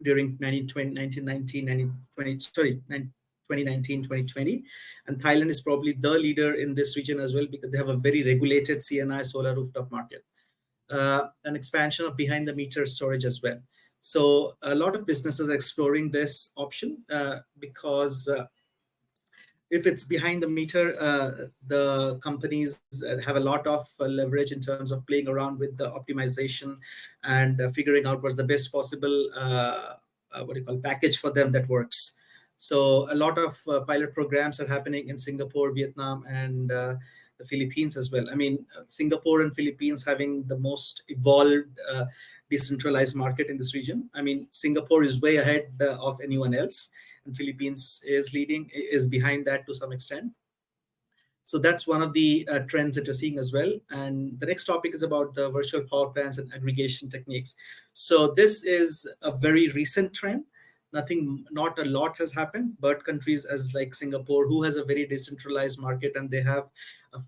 Speaker 4: during 2019, 2020. And Thailand is probably the leader in this region as well, because they have a very regulated CNI solar rooftop market. An expansion of behind the meter storage as well. So a lot of businesses are exploring this option because if it's behind the meter, the companies have a lot of leverage in terms of playing around with the optimization and figuring out what's the best possible package for them that works. So a lot of pilot programs are happening in Singapore, Vietnam, and the Philippines as well. I mean, Singapore and Philippines having the most evolved decentralized market in this region. I mean, Singapore is way ahead of anyone else, and Philippines is behind that to some extent. So that's one of the trends that you're seeing as well. And the next topic is about the virtual power plants and aggregation techniques. So this is a very recent trend. Not a lot has happened, but countries as like Singapore, who has a very decentralized market, and they have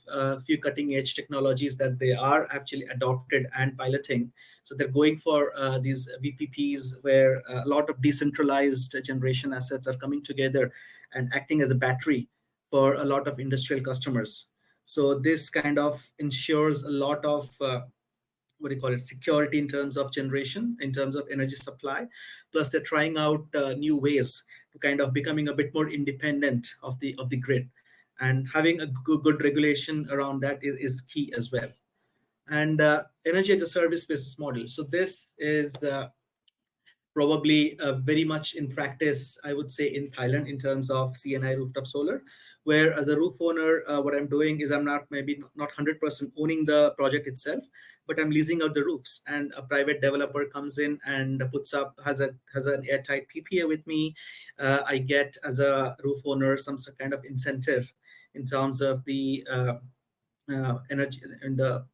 Speaker 4: a few cutting edge technologies that they are actually adopted and piloting. So they're going for these VPPs, where a lot of decentralized generation assets are coming together and acting as a battery for a lot of industrial customers. So this kind of ensures a lot of what do you call it, security in terms of generation, in terms of energy supply. Plus they're trying out new ways to kind of becoming a bit more independent of the grid, and having a good regulation around that is key as well. And energy as a service business model, so this is probably very much in practice, I would say, in Thailand in terms of CNI rooftop solar, where as a roof owner, what I'm doing is I'm not maybe not 100% owning the project itself, but I'm leasing out the roofs, and a private developer comes in and puts up has an airtight PPA with me. I get as a roof owner some kind of incentive in terms of the energy in the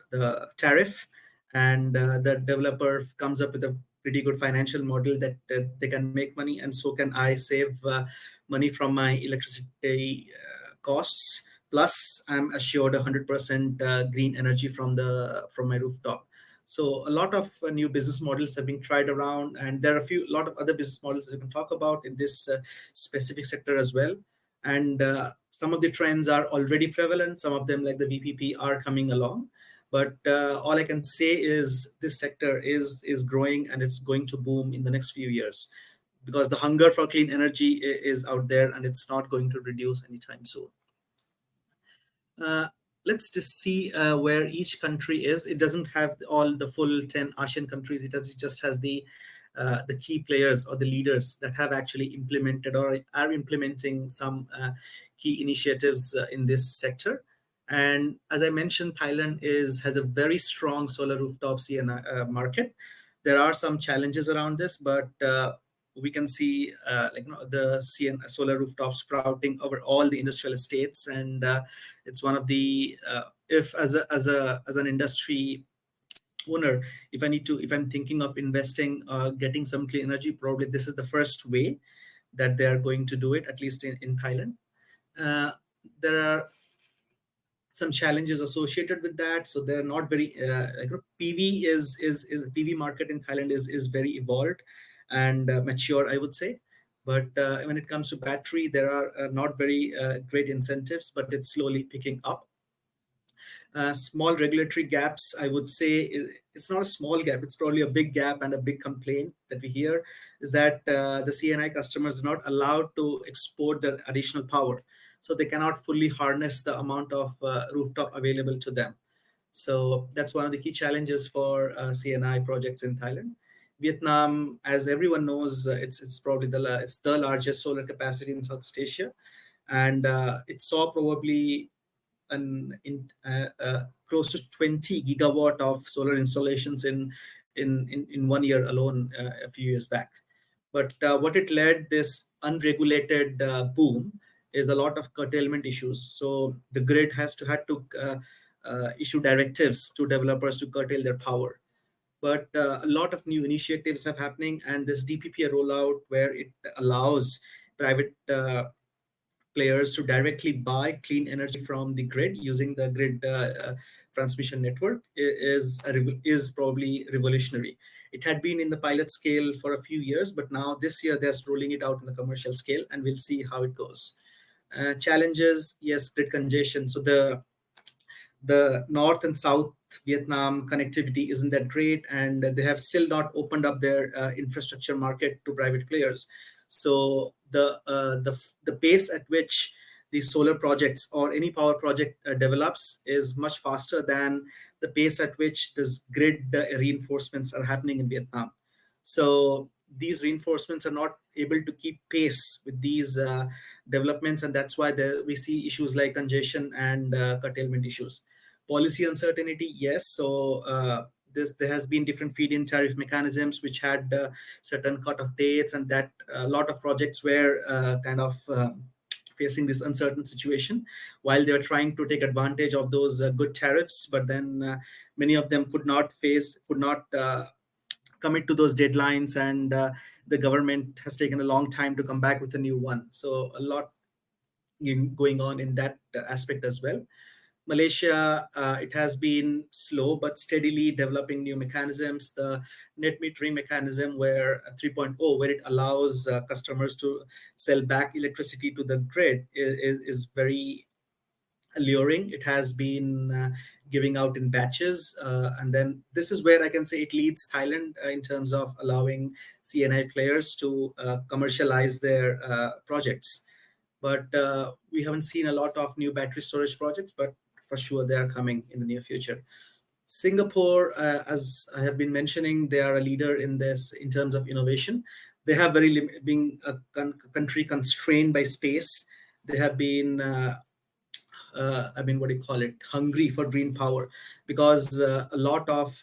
Speaker 4: tariff, and the developer comes up with a pretty good financial model that they can make money, and so can I save money from my electricity costs. Plus I'm assured 100% green energy from my rooftop. So a lot of new business models have been tried around, and there are a lot of other business models that we can talk about in this specific sector as well. And some of the trends are already prevalent, some of them like the VPP are coming along, but all I can say is this sector is growing, and it's going to boom in the next few years, because the hunger for clean energy is out there, and it's not going to reduce anytime soon. uh, let's just see where each country is. It doesn't have all the full 10 ASEAN countries. It just has the key players or the leaders that have actually implemented or are implementing some key initiatives in this sector. And as I mentioned, Thailand has a very strong solar rooftop CNI market. There are some challenges around this, but we can see the CN solar rooftops sprouting over all the industrial estates, and it's one of the if as an industry owner, if I'm thinking of investing, getting some clean energy, probably this is the first way that they are going to do it, at least in Thailand. uh, there are some challenges associated with that, so they're not very PV is PV market in Thailand is very evolved and mature, I would say. But when it comes to battery, there are not very great incentives, but it's slowly picking up. Small regulatory gaps, I would say, it's not a small gap, it's probably a big gap, and a big complaint that we hear is that the CNI customers are not allowed to export their additional power. So they cannot fully harness the amount of rooftop available to them. So that's one of the key challenges for CNI projects in Thailand. Vietnam, as everyone knows, it's probably it's the largest solar capacity in Southeast Asia, and it saw probably close to 20 gigawatt of solar installations in 1 year alone a few years back. But what it led this unregulated boom is a lot of curtailment issues. So the grid had to issue directives to developers to curtail their power. But a lot of new initiatives have happening, and this DPPA rollout, where it allows private players to directly buy clean energy from the grid using the grid transmission network, is probably revolutionary. It had been in the pilot scale for a few years, but now this year they're rolling it out in the commercial scale, and we'll see how it goes. Challenges, yes, grid congestion. So the north and south Vietnam connectivity isn't that great, and they have still not opened up their infrastructure market to private players. So the pace at which these solar projects or any power project develops is much faster than the pace at which this grid reinforcements are happening in Vietnam. So these reinforcements are not able to keep pace with these developments, and that's why we see issues like congestion and curtailment issues. Policy uncertainty, yes. So there has been different feed-in tariff mechanisms which had certain cut-off dates, and that a lot of projects were kind of facing this uncertain situation while they were trying to take advantage of those good tariffs. But then many of them could not commit to those deadlines, and the government has taken a long time to come back with a new one. So a lot going on in that aspect as well. Malaysia, it has been slow but steadily developing new mechanisms. The net metering mechanism, where 3.0, where it allows customers to sell back electricity to the grid, is very alluring. It has been giving out in batches, and then this is where I can say it leads Thailand in terms of allowing CNI players to commercialize their projects. But we haven't seen a lot of new battery storage projects, but for sure they are coming in the near future. Singapore, as I have been mentioning, they are a leader in this in terms of innovation. They have being a country constrained by space. They have been I mean, what do you call it, hungry for green power, because a lot of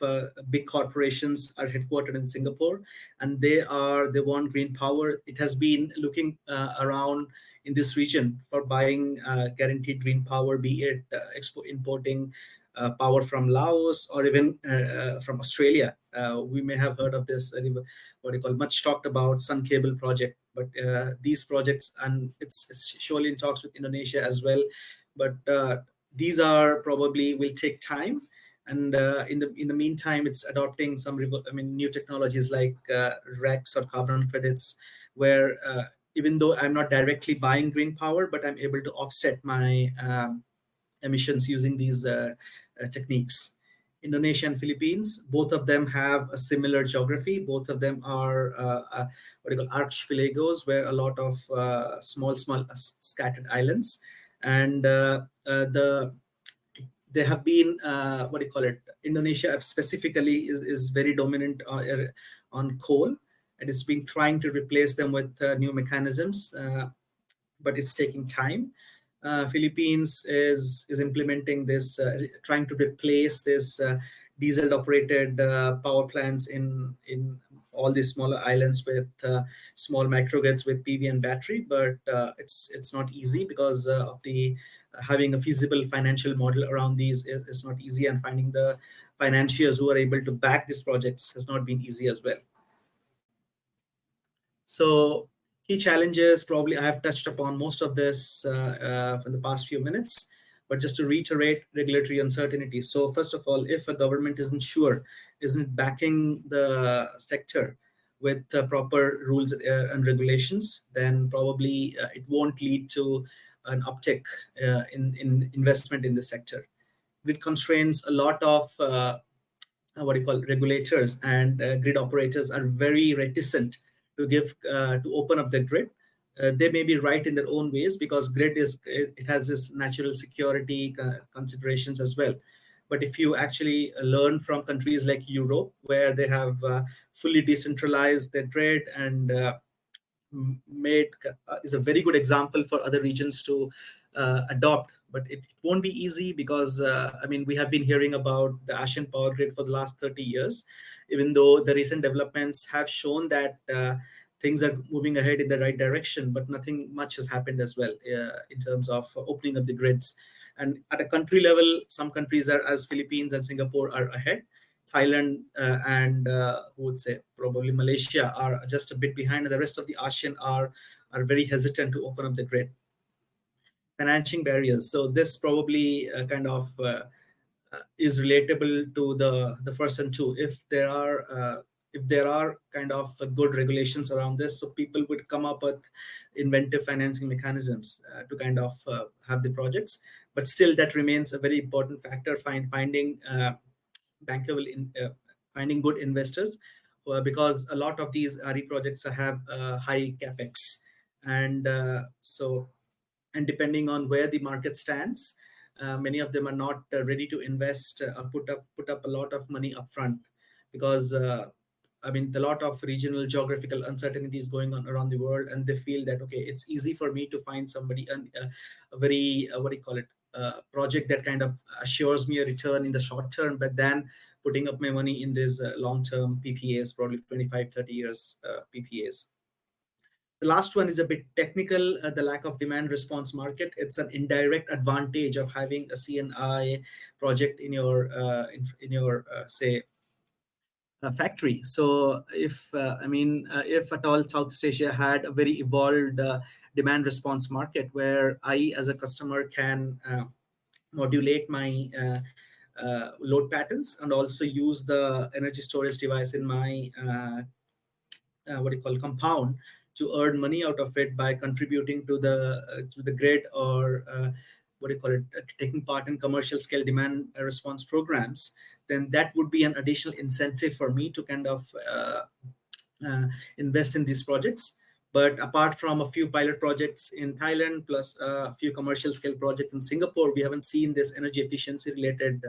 Speaker 4: big corporations are headquartered in Singapore, and they want green power. It has been looking around in this region for buying guaranteed green power, be it importing power from Laos or even from Australia. We may have heard of this, what do you call, much talked about Sun Cable project, but these projects, and it's surely in talks with Indonesia as well, but these are probably will take time. And in the meantime, it's adopting some new technologies like RECs or carbon credits, where even though I'm not directly buying green power, but I'm able to offset my emissions using these techniques. Indonesia and Philippines, both of them have a similar geography. Both of them are what do you call, archipelagos, where a lot of small scattered islands, and they have been what do you call it? Indonesia specifically is very dominant on coal, and it's been trying to replace them with new mechanisms, but it's taking time. Philippines is implementing this, trying to replace this diesel operated power plants in all these smaller islands with small microgrids with PV and battery, but it's not easy because of the having a feasible financial model around these is not easy, and finding the financiers who are able to back these projects has not been easy as well. So key challenges, probably I have touched upon most of this from the past few minutes, but just to reiterate, regulatory uncertainty. So first of all, if a government isn't backing the sector with proper rules and regulations, then probably it won't lead to an uptick in investment in the sector. It constrains a lot of what do you call, regulators and grid operators are very reticent to open up the grid. They may be right in their own ways, because grid it has this natural security considerations as well. But if you actually learn from countries like Europe, where they have fully decentralized their grid and made is a very good example for other regions to adopt. But it won't be easy, because we have been hearing about the Asian power grid for the last 30 years, even though the recent developments have shown that things are moving ahead in the right direction, but nothing much has happened as well in terms of opening up the grids. And at a country level, some countries are, as Philippines and Singapore, are ahead. Thailand and who would say probably Malaysia are just a bit behind, and the rest of the ASEAN are very hesitant to open up the grid. Financing barriers. So this probably kind of is relatable to the first and two. If there are kind of good regulations around this, so people would come up with inventive financing mechanisms to kind of have the projects. But still, that remains a very important factor. Finding bankable finding good investors, because a lot of these RE projects have high capex, and and depending on where the market stands, many of them are not ready to invest or put up a lot of money upfront, because a lot of regional geographical uncertainties going on around the world, and they feel that okay, it's easy for me to find somebody a very what do you call it, project that kind of assures me a return in the short term, but then putting up my money in these long-term PPAs, probably 25, 30 years PPAs. The last one is a bit technical, the lack of demand response market. It's an indirect advantage of having a CNI project in your say factory. So if at all Southeast Asia had a very evolved demand response market, where I as a customer can modulate my load patterns and also use the energy storage device in my what do you call, compound, to earn money out of it by contributing to the grid, or what do you call it, taking part in commercial scale demand response programs, then that would be an additional incentive for me to kind of uh, invest in these projects. But apart from a few pilot projects in Thailand, plus a few commercial scale projects in Singapore, we haven't seen this energy efficiency related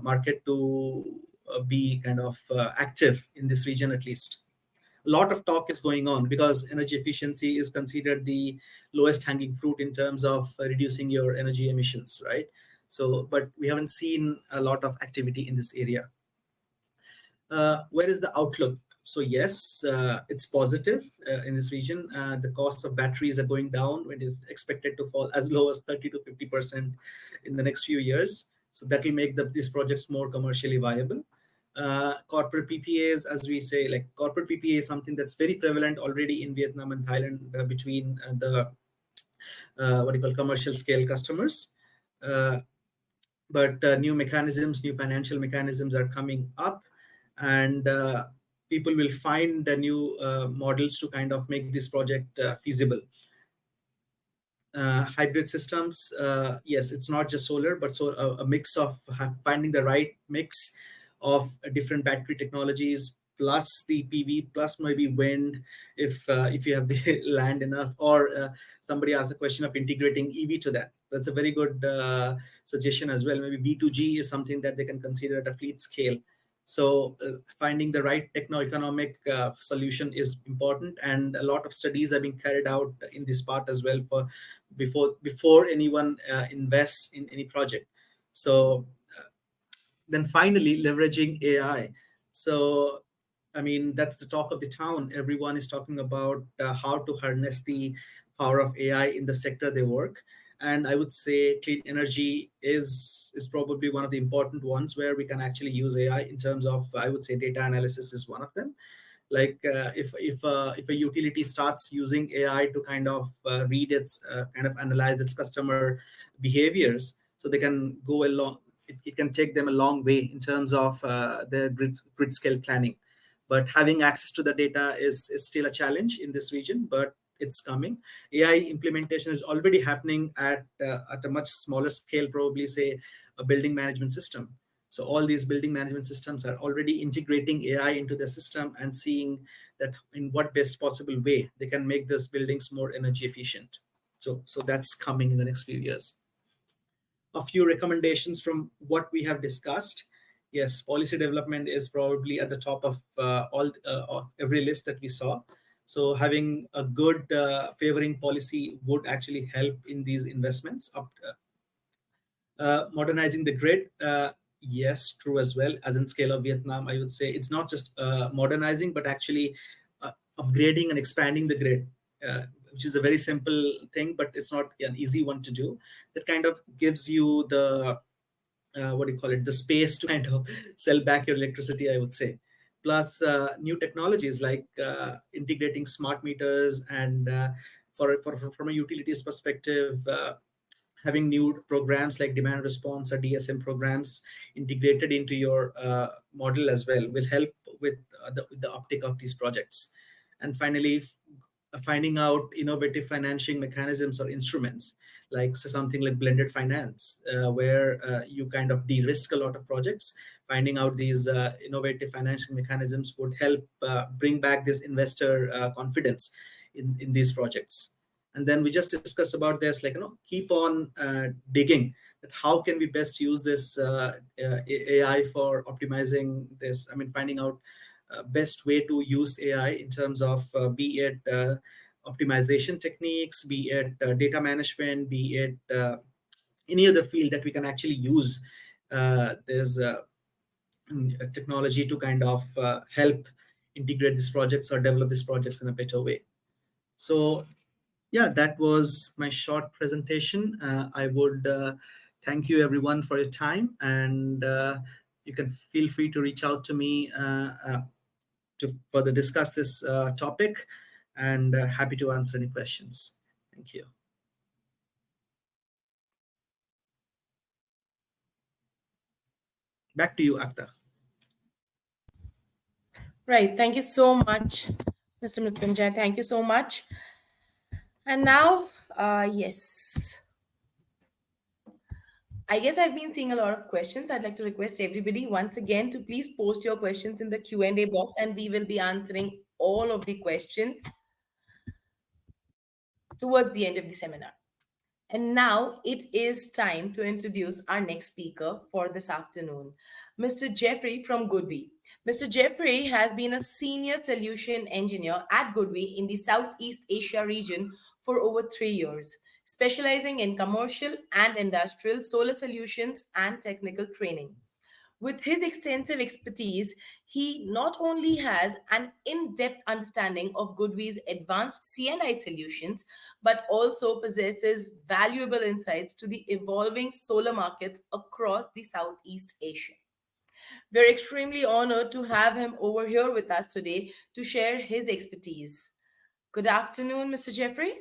Speaker 4: market to be kind of active in this region at least. A lot of talk is going on because energy efficiency is considered the lowest hanging fruit in terms of reducing your energy emissions, right? So, but we haven't seen a lot of activity in this area. Where is the outlook? So yes, it's positive in this region. The cost of batteries are going down. It is expected to fall as low as 30 to 50% in the next few years. So that will make these projects more commercially viable. Corporate PPAs, as we say, like corporate PPA is something that's very prevalent already in Vietnam and Thailand between the what do you call commercial scale customers. Uh, but new mechanisms, new financial mechanisms are coming up, and people will find the new models to kind of make this project feasible. Hybrid systems, yes, it's not just solar, but so a mix of finding the right mix of different battery technologies plus the PV plus maybe wind if you have the land enough, or somebody asked the question of integrating EV to that. That's a very good suggestion as well. Maybe V2G is something that they can consider at a fleet scale. So finding the right techno-economic solution is important, and a lot of studies are being carried out in this part as well for before anyone invests in any project. So then finally, leveraging AI. So I mean, that's the talk of the town. Everyone is talking about how to harness the power of AI in the sector they work. And I would say clean energy is probably one of the important ones where we can actually use AI in terms of, I would say, data analysis is one of them. Like if a utility starts using AI to kind of read its kind of analyze its customer behaviors, so they can go along. It can take them a long way in terms of their grid scale planning. But having access to the data is still a challenge in this region, but it's coming. AI implementation is already happening at a much smaller scale, probably say a building management system. So all these building management systems are already integrating AI into the system and seeing that in what best possible way they can make these buildings more energy efficient. So that's coming in the next few years. A few recommendations from what we have discussed. Yes, policy development is probably at the top of of every list that we saw. So having a good favoring policy would actually help in these investments. Modernizing the grid, yes, true as well. As in scale of Vietnam, I would say it's not just modernizing, but actually upgrading and expanding the grid, which is a very simple thing, but it's not an easy one to do. That kind of gives you the what do you call it, the space to kind of sell back your electricity, I would say. Plus new technologies like integrating smart meters, and from a utilities perspective, having new programs like demand response or DSM programs integrated into your model as well will help with the uptake of these projects. And finally, finding out innovative financing mechanisms or instruments, like something like blended finance, where you kind of de-risk a lot of projects. Finding out these innovative financing mechanisms would help bring back this investor confidence in these projects. And then we just discussed about this, like, keep on digging that how can we best use this AI for optimizing this. I mean, finding out best way to use AI in terms of be it optimization techniques, be it data management, be it any other field that we can actually use. There's technology to kind of help integrate these projects or develop these projects in a better way. So yeah, that was my short presentation. I would thank you everyone for your time, and you can feel free to reach out to me to further discuss this topic, and happy to answer any questions. Thank you. Back to you, Akhtar.
Speaker 1: Right. Thank you so much, Mr. Mrityunjay. Thank you so much. And now, yes. I guess I've been seeing a lot of questions. I'd like to request everybody once again to please post your questions in the Q&A box, and we will be answering all of the questions towards the end of the seminar. And now it is time to introduce our next speaker for this afternoon, Mr. Jeffrey from GoodWeek. Mr. Jeffrey has been a senior solution engineer at GoodWeek in the Southeast Asia region for over 3 years, specializing in commercial and industrial solar solutions and technical training. With his extensive expertise, he not only has an in depth understanding of Goodwe's advanced CNI solutions, but also possesses valuable insights to the evolving solar markets across the Southeast Asia. We're extremely honored to have him over here with us today to share his expertise. Good afternoon, Mr. Jeffrey.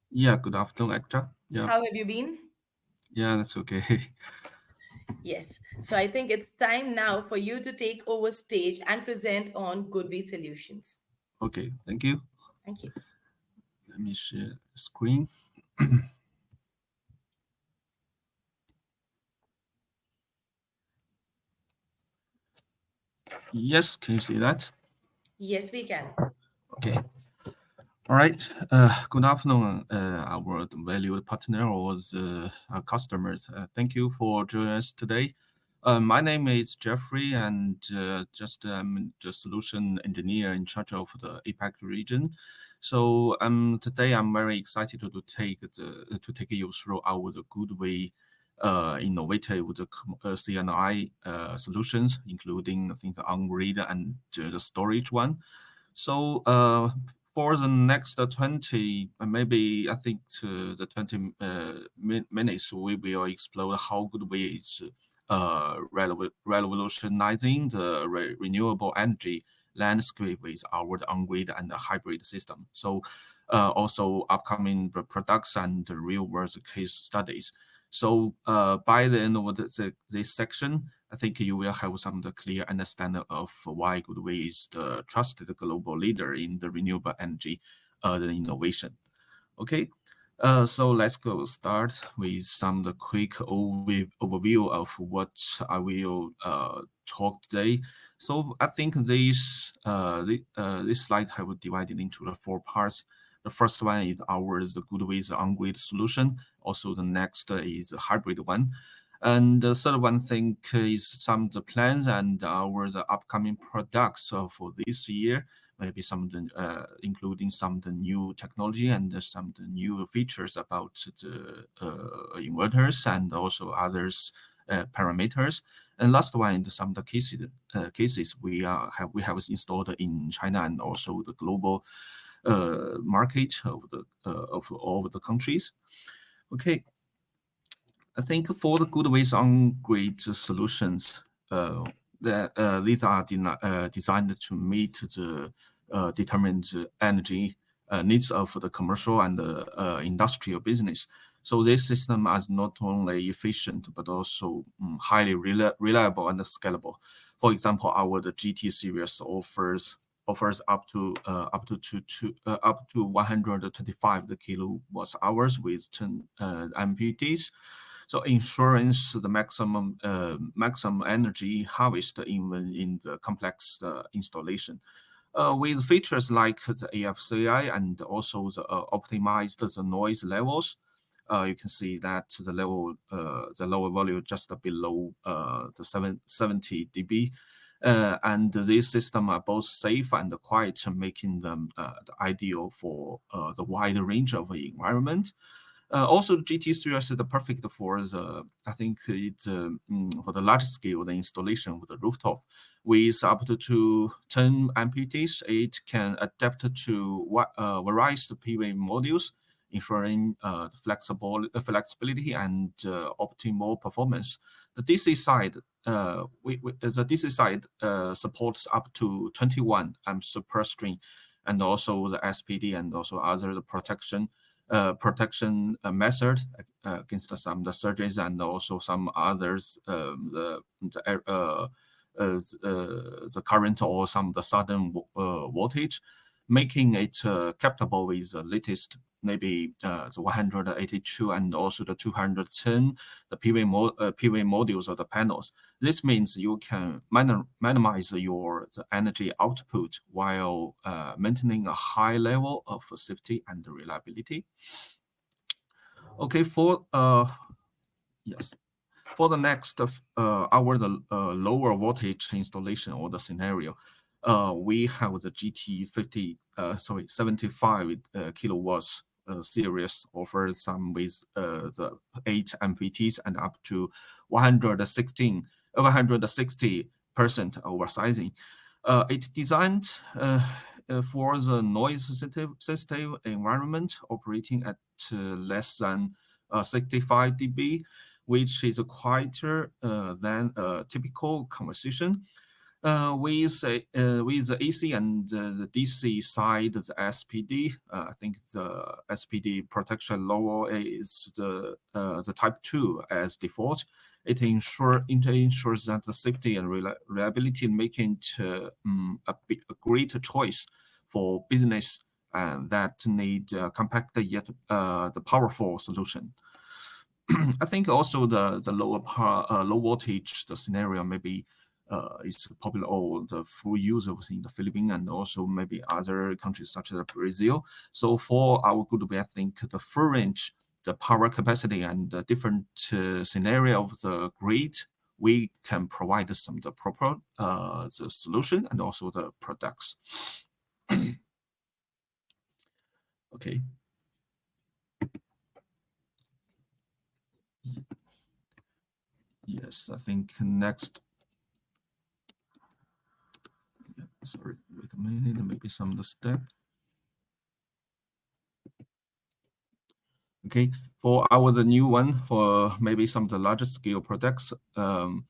Speaker 5: Yeah, good afternoon, Actor. Yeah,
Speaker 1: How have you been?
Speaker 5: yeah, that's okay.
Speaker 1: Yes. So I think it's time now for you to take over stage and present on Goodwe Solutions.
Speaker 5: Okay, thank you.
Speaker 1: Thank you.
Speaker 5: Let me share screen. Yes, can you see that?
Speaker 1: Yes, we can.
Speaker 5: Okay. All right. Good afternoon, our valued partner or our customers. Thank you for joining us today. My name is Jeffrey, and just the solution engineer in charge of the APAC region. So today I'm very excited to take you through our the good way innovative CNI solutions, including I think the on-grid and the storage one. So for the next 20, maybe I think the 20 minutes, we will explore how GoodWeek is revolutionizing the renewable energy landscape with our on-grid and hybrid system. So also upcoming products and real-world case studies. So by the end of this section, I think you will have some clear understanding of why GoodWeek is the trusted global leader in the renewable energy the innovation. Okay, so let's go start with some quick overview of what I will talk today. So I think this slide have divided into the four parts. The first one is the GoodWeek on-grid solution. Also, the next is a hybrid one. And the third one thing is some of the plans and the upcoming products for this year. Maybe some of the, including some of the new technology and some of the new features about the inverters and also others parameters. And last one is some of the cases we have installed in China and also the global market of all the countries. Okay. I think for the GoodWeek on-grid solutions, these are designed to meet the determined energy needs of the commercial and industrial business. So this system is not only efficient but also highly reliable and scalable. For example, the GT series offers up to 125 kilowatts hours with 10 MPTs. So insurance the maximum energy harvest even in the complex installation. With features like the AFCI and also the optimized the noise levels, you can see that the lower value just below the 70 dB. And these systems are both safe and quiet, making them ideal for the wide range of environment. Also, GT series is perfect for I think it's for the large scale the installation with the rooftop. With up to 10 amperes, it can adapt to various PV modules, ensuring flexibility and optimal performance. The DC side, the DC side supports up to 21 amps per string, and also the SPD and also other protection method against some the surges and also some others the current or some the sudden voltage. making it capable with the latest maybe the 182 and also the 210 the PV modules of the panels. This means you can minimize the energy output while maintaining a high level of safety and reliability. Okay, yes. For the next our lower voltage installation or the scenario, we have the GT 75 kilowatts series offers some with the 8 MPTs and up to 160% oversizing. It designed for the noise sensitive environment operating at less than 65 dB, which is quieter than a typical conversation. With the AC and the DC side, the SPD, I think the SPD protection level is the type 2 as default. It ensures that the safety and reliability, making it a great choice for business that need compact yet the powerful solution. I think also the low voltage the scenario maybe is popular or the full use in the Philippines and also maybe other countries such as Brazil. So for our GoodWeek, I think the full range, the power capacity and the different scenario of the grid, we can provide some the proper the solution and also the products. Okay. Yes, I think next. Sorry, wait a minute, maybe some of the step. Okay, for the new one, for maybe some of the larger scale products, the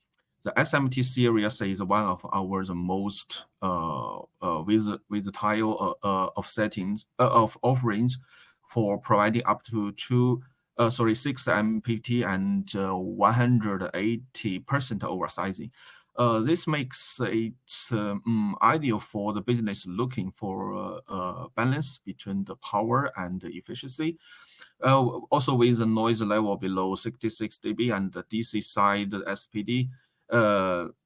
Speaker 5: SMT series is one of our most versatile of settings of offerings for providing up to 6 MPT and 180% oversizing. This makes it ideal for the business looking for a balance between the power and the efficiency. Also with the noise level below 66 dB and the DC side SPD,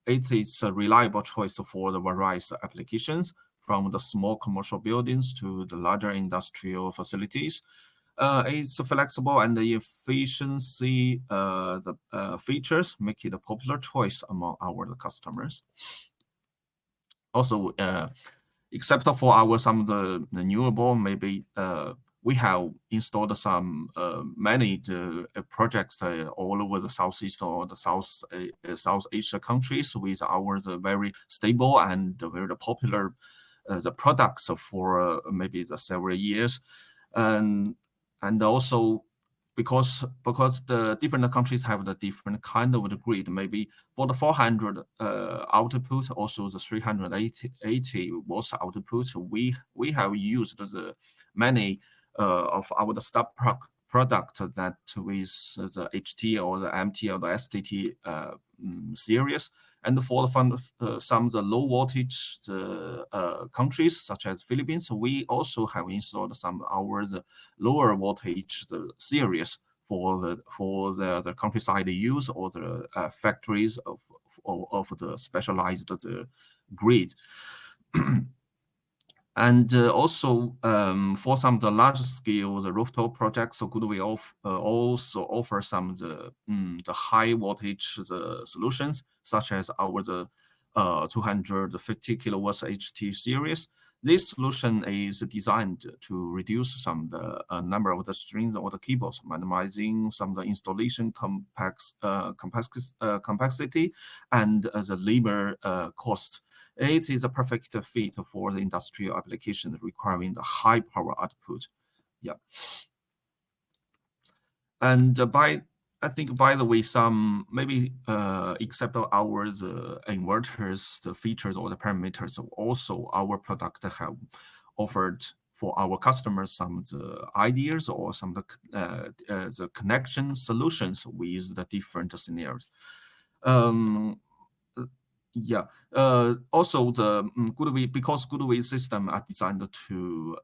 Speaker 5: it is a reliable choice for the various applications from the small commercial buildings to the larger industrial facilities. It's flexible and the efficiency the features make it a popular choice among our customers. Also, except for some of the renewable, maybe we have installed some many projects all over the Southeast or the South Asia countries with our very stable and very popular the products for maybe the several years, and also because the different countries have the different kind of the grid. Maybe for the 400 output, also the 380 watts output, we have used the many of our stock product that with the HT or the MT or the STT series. And for some of the low voltage countries such as Philippines, we also have installed some of our lower voltage series for the countryside use or the factories of the specialized grid. And also for some of the large scale the rooftop projects, so GoodWeek also offer some of the high voltage solutions such as our 250 kilowatts HT series. This solution is designed to reduce some of the number of the strings or the cables, minimizing some of the installation complexity and the labor cost. It is a perfect fit for the industrial application requiring the high power output. Yeah. And I think by the way, some maybe except our inverters, the features or the parameters, also our product have offered for our customers some of the ideas or some of the connection solutions with the different scenarios. Yeah. Also, the GoodWeek, because GoodWeek system are designed to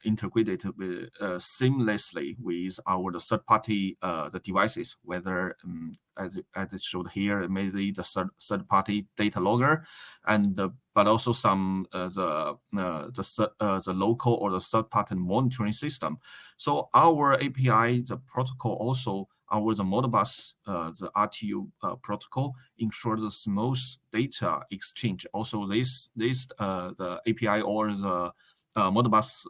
Speaker 5: integrate it with, seamlessly with our the third-party the devices, whether as it showed here, maybe the third-party data logger, and but also some the local or the third-party monitoring system. So our API, the protocol also our the Modbus, the RTU protocol ensures the smooth data exchange. Also, this the API or the Modbus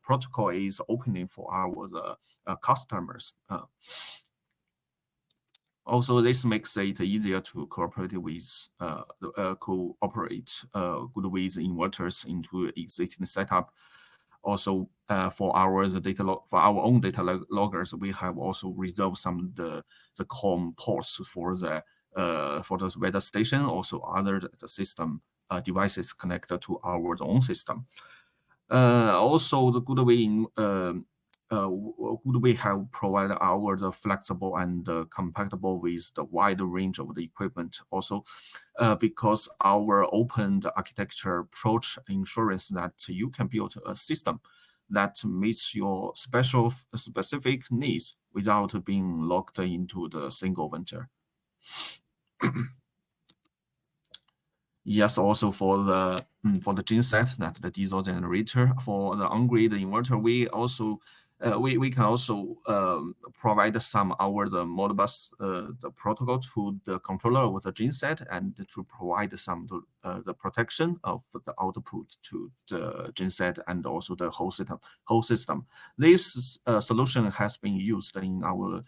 Speaker 5: protocol is opening for our customers. Also, this makes it easier to cooperate with good with inverters into existing setup. Also, for our own data loggers, we have also reserved some of the COM ports for the weather station, also other the system devices connected to our own system. Also, the GoodWeek have provided our the flexible and compatible with the wide range of the equipment. Also, because our open architecture approach ensures that you can build a system that meets your specific needs without being locked into the single vendor. Yes, also for the genset, that the diesel generator, for the on-grid inverter, we also we can also provide some our the Modbus the protocol to the controller of the genset and to provide some the protection of the output to the genset and also the whole system. This solution has been used in our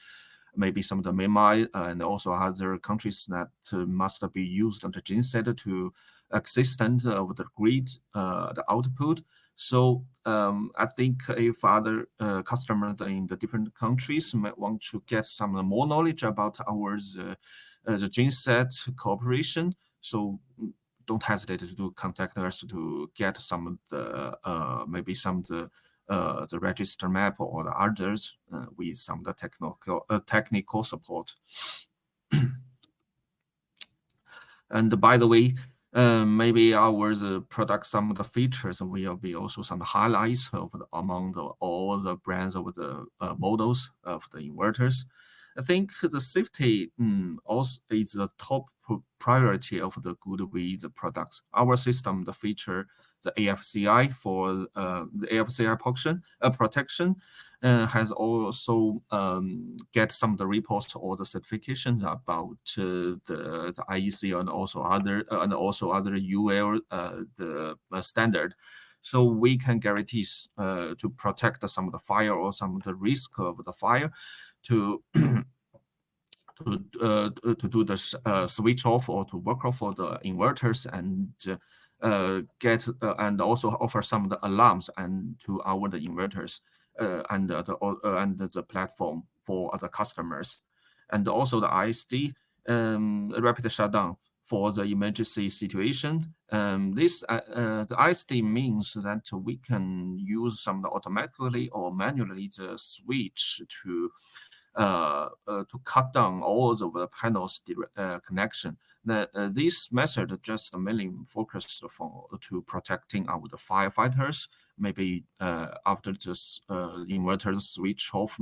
Speaker 5: maybe some of the Myanmar and also other countries that must be used on the genset to extend of the grid, the output. So I think if other customers in the different countries might want to get some more knowledge about our the genset cooperation, so don't hesitate to contact us to get some of the maybe some of the register map or the others with some of the technical support. And by the way, maybe our product, some of the features will be also some highlights of among all the brands of the models of the inverters. I think the safety also is the top priority of the GoodWeek products. Our system, the feature, the AFCI for the AFCI protection, has also get some of the reports or the certifications about the IEC and also other UL the standard. So we can guarantee to protect some of the fire or some of the risk of the fire to to do the switch off or to work off for the inverters and get and also offer some of the alarms and to our the inverters and the platform for the customers, and also the ISD rapid shutdown for the emergency situation. The ISD means that we can use some automatically or manually the switch to cut down all of the panels connection. This method just mainly focused to protecting our the firefighters. Maybe after this inverter switch off,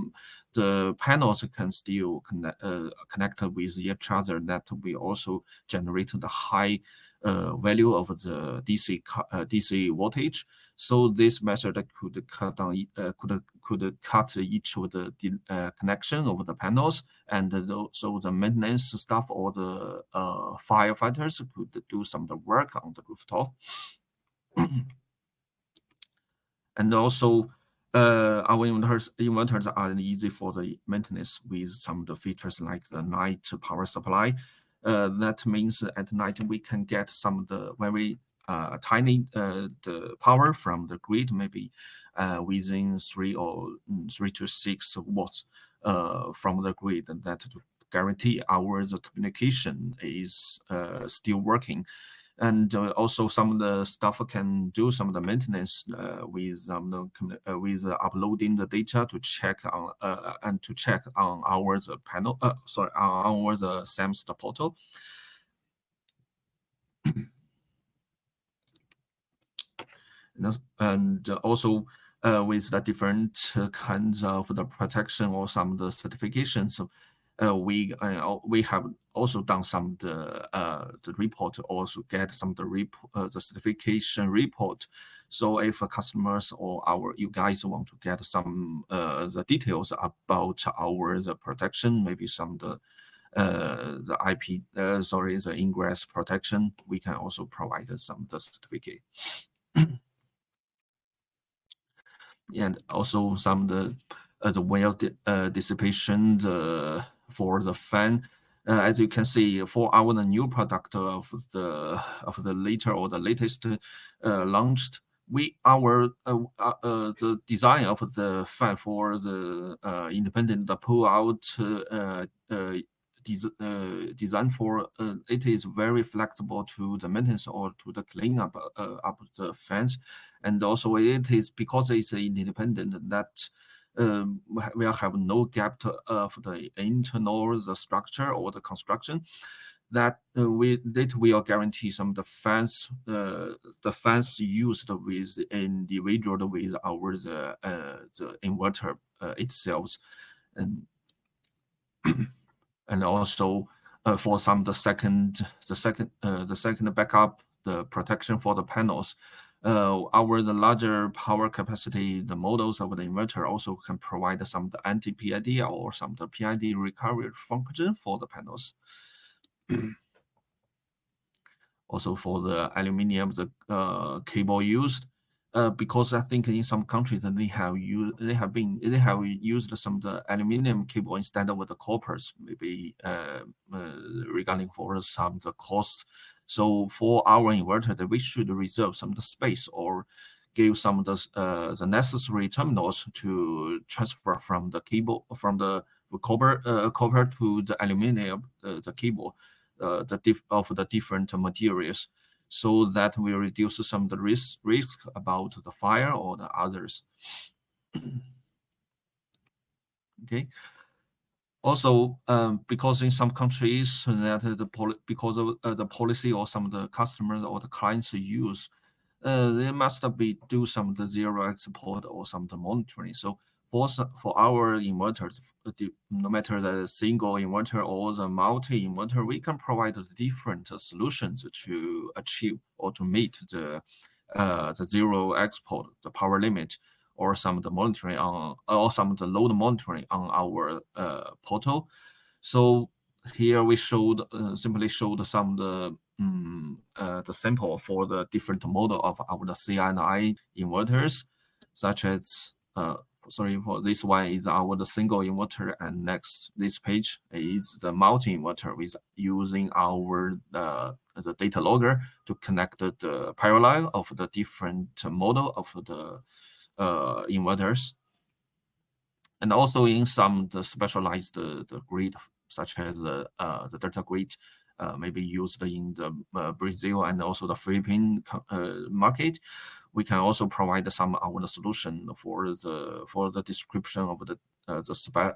Speaker 5: the panels can still connect with each other. That we also generate the high value of the DC voltage. So this method could cut down could cut each of the connection of the panels, and so the maintenance staff or the firefighters could do some of the work on the rooftop. And also, our inverters are easy for the maintenance with some of the features like the night power supply. That means at night we can get some of the very tiny the power from the grid, maybe within 3 to 6 watts from the grid, and that to guarantee our the communication is still working. And also some of the stuff can do some of the maintenance with uploading the data to check on and to check on our the panel on our the SAMS the portal. and also with the different kinds of the protection or some of the certifications, we have also done some the report to also get some of the certification report. So if customers or you guys want to get some the details about our the protection, maybe some the IP the ingress protection, we can also provide some of the certificate. And also some of the wear dissipation for the fan. As you can see, for our new product of the later or the latest launched, the design of the fan for the independent pull out design for it is very flexible to the maintenance or to the cleanup of the fans, and also it is because it's independent that will have no gap of the internal the structure or the construction, that will guarantee some of the fans used with individual with our the inverter itself, and and also for some the second backup, the protection for the panels. The larger power capacity, the models of the inverter also can provide some of the anti-PID or some of the PID recovery function for the panels. Also for the aluminum, the cable used, because I think in some countries they have used some of the aluminum cable instead of the coppers, maybe regarding for some of the costs. So for our inverter, that we should reserve some of the space or give some of the necessary terminals to transfer from the cable from the copper to the aluminum the cable of the different materials, so that we reduce some of the risk about the fire or the others. Okay. Also, because in some countries that because of the policy or some of the customers or the clients use, they must do some of the zero export or some of the monitoring. So for our inverters, no matter the single inverter or the multi-inverter, we can provide the different solutions to achieve or to meet the zero export, the power limit, or some of the monitoring on, or some of the load monitoring on our portal. So here we simply showed some of the sample for the different model of our CNI inverters, such as for this one is the single inverter, and next this page is the multi inverter with using our the data logger to connect the parallel of the different model of the inverters, and also in some the specialized the grid, such as the data grid, maybe used in the Brazil and also the Philippine market. We can also provide some of our solution for the description of the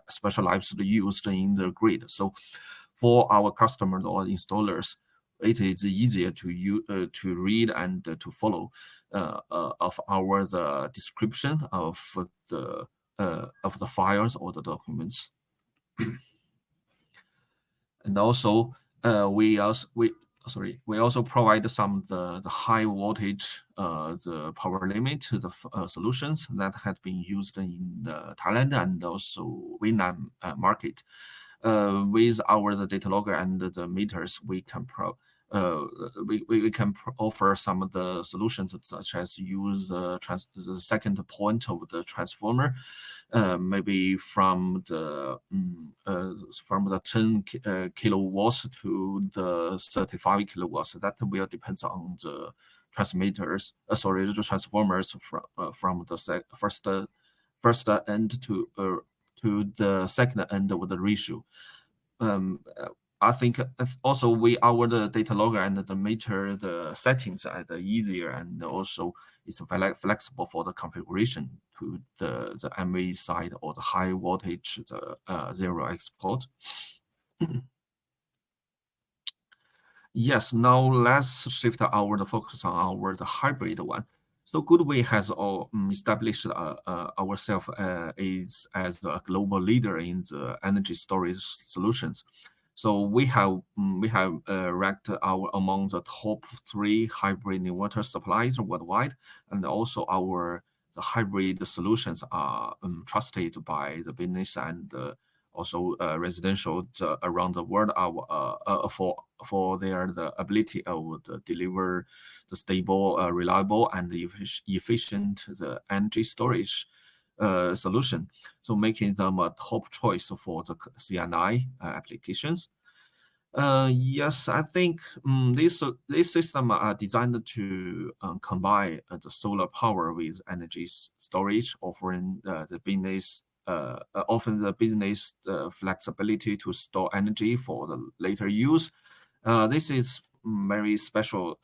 Speaker 5: specialized used in the grid. So for our customers or installers, it is easier to read and to follow of our the description of the files or the documents. And also we also provide some the high voltage the power limit the solutions that had been used in Thailand and also Vietnam market. With our the data logger and the meters, we can offer some of the solutions such as use the second point of the transformer, maybe from the 10 kilowatts to the 35 kilowatts. That will depend on the transmitters, the transformers from the first end to the second end of the ratio. I think also the data logger and the meter the settings are easier, and also it's flexible for the configuration to the MV side or the high voltage the zero export. Yes, now let's shift the focus on the hybrid one. So GoodWeek has established ourselves as a global leader in the energy storage solutions. So we have ranked our among the top 3 hybrid inverter suppliers worldwide, and also the hybrid solutions are trusted by the business and also residential around the world for the ability of deliver the stable, reliable, and efficient the energy storage solution. So making them a top choice for the CNI applications. Yes, I think this system are designed to combine the solar power with energy storage, offering the business flexibility to store energy for the later use. This is very special.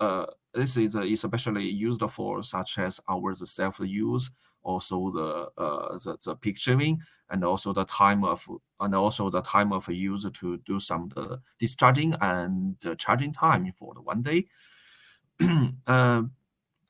Speaker 5: This is especially used for such as hours of self-use, also the peak shaving, and also the time of use to do some discharging and charging time for the one day. uh,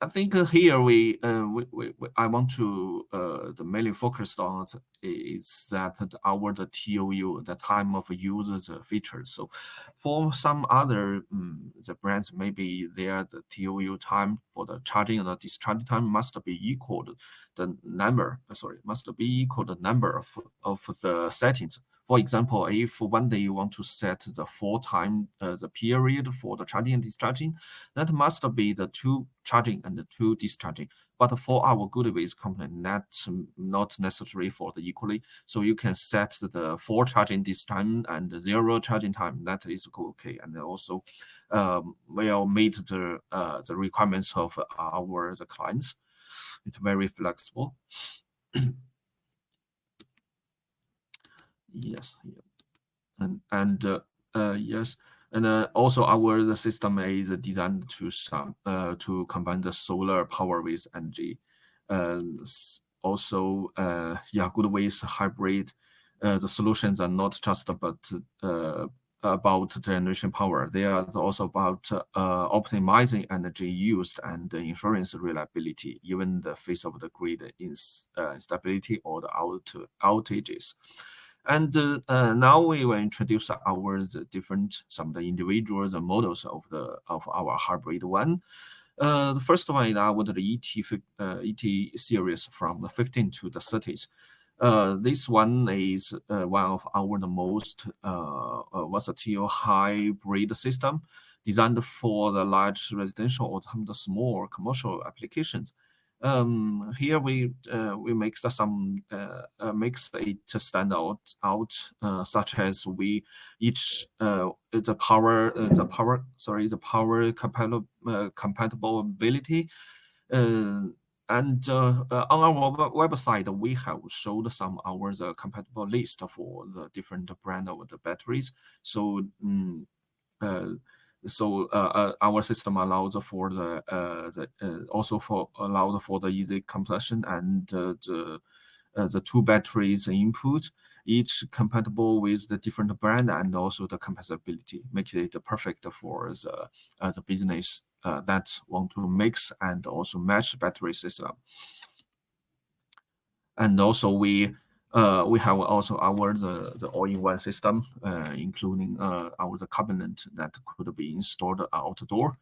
Speaker 5: I think here I want to the mainly focused on is that the TOU, the time of use features. So for some other the brands, maybe the TOU time for the charging and the discharging time must be equal to the number. Must be equal the number of the settings. For example, if one day you want to set the full time the period for the charging and discharging, that must be the 2 charging and the 2 discharging. But for our GoodWeek company, that's not necessary for the equally. So you can set the 4 charging this time and the 0 charging time. That is okay, and also will meet the requirements of our the clients. It's very flexible. Yes, yes, and also our the system is designed to combine the solar power with energy. Also, yeah, good ways hybrid. The solutions are not just about generation power. They are also about optimizing energy used and the insurance reliability, even in the face of the grid instability or the outages. And now we will introduce some of the individual models of our hybrid one. The first one is the ET series from the 15 to the 30s. This one is one of our the most versatile hybrid system designed for the large residential or some of the small commercial applications. Here we make makes it to stand out such as we each the power compatibility. And on our website, we have showed some hours compatible list for the different brand of the batteries. So uh, our system allows for allowed for the easy compression and the 2 batteries input, each compatible with the different brand and also the compatibility, making it perfect for the business that want to mix and also match battery system. And also we have also the all-in-one system, including the cabinet that could be installed outdoor.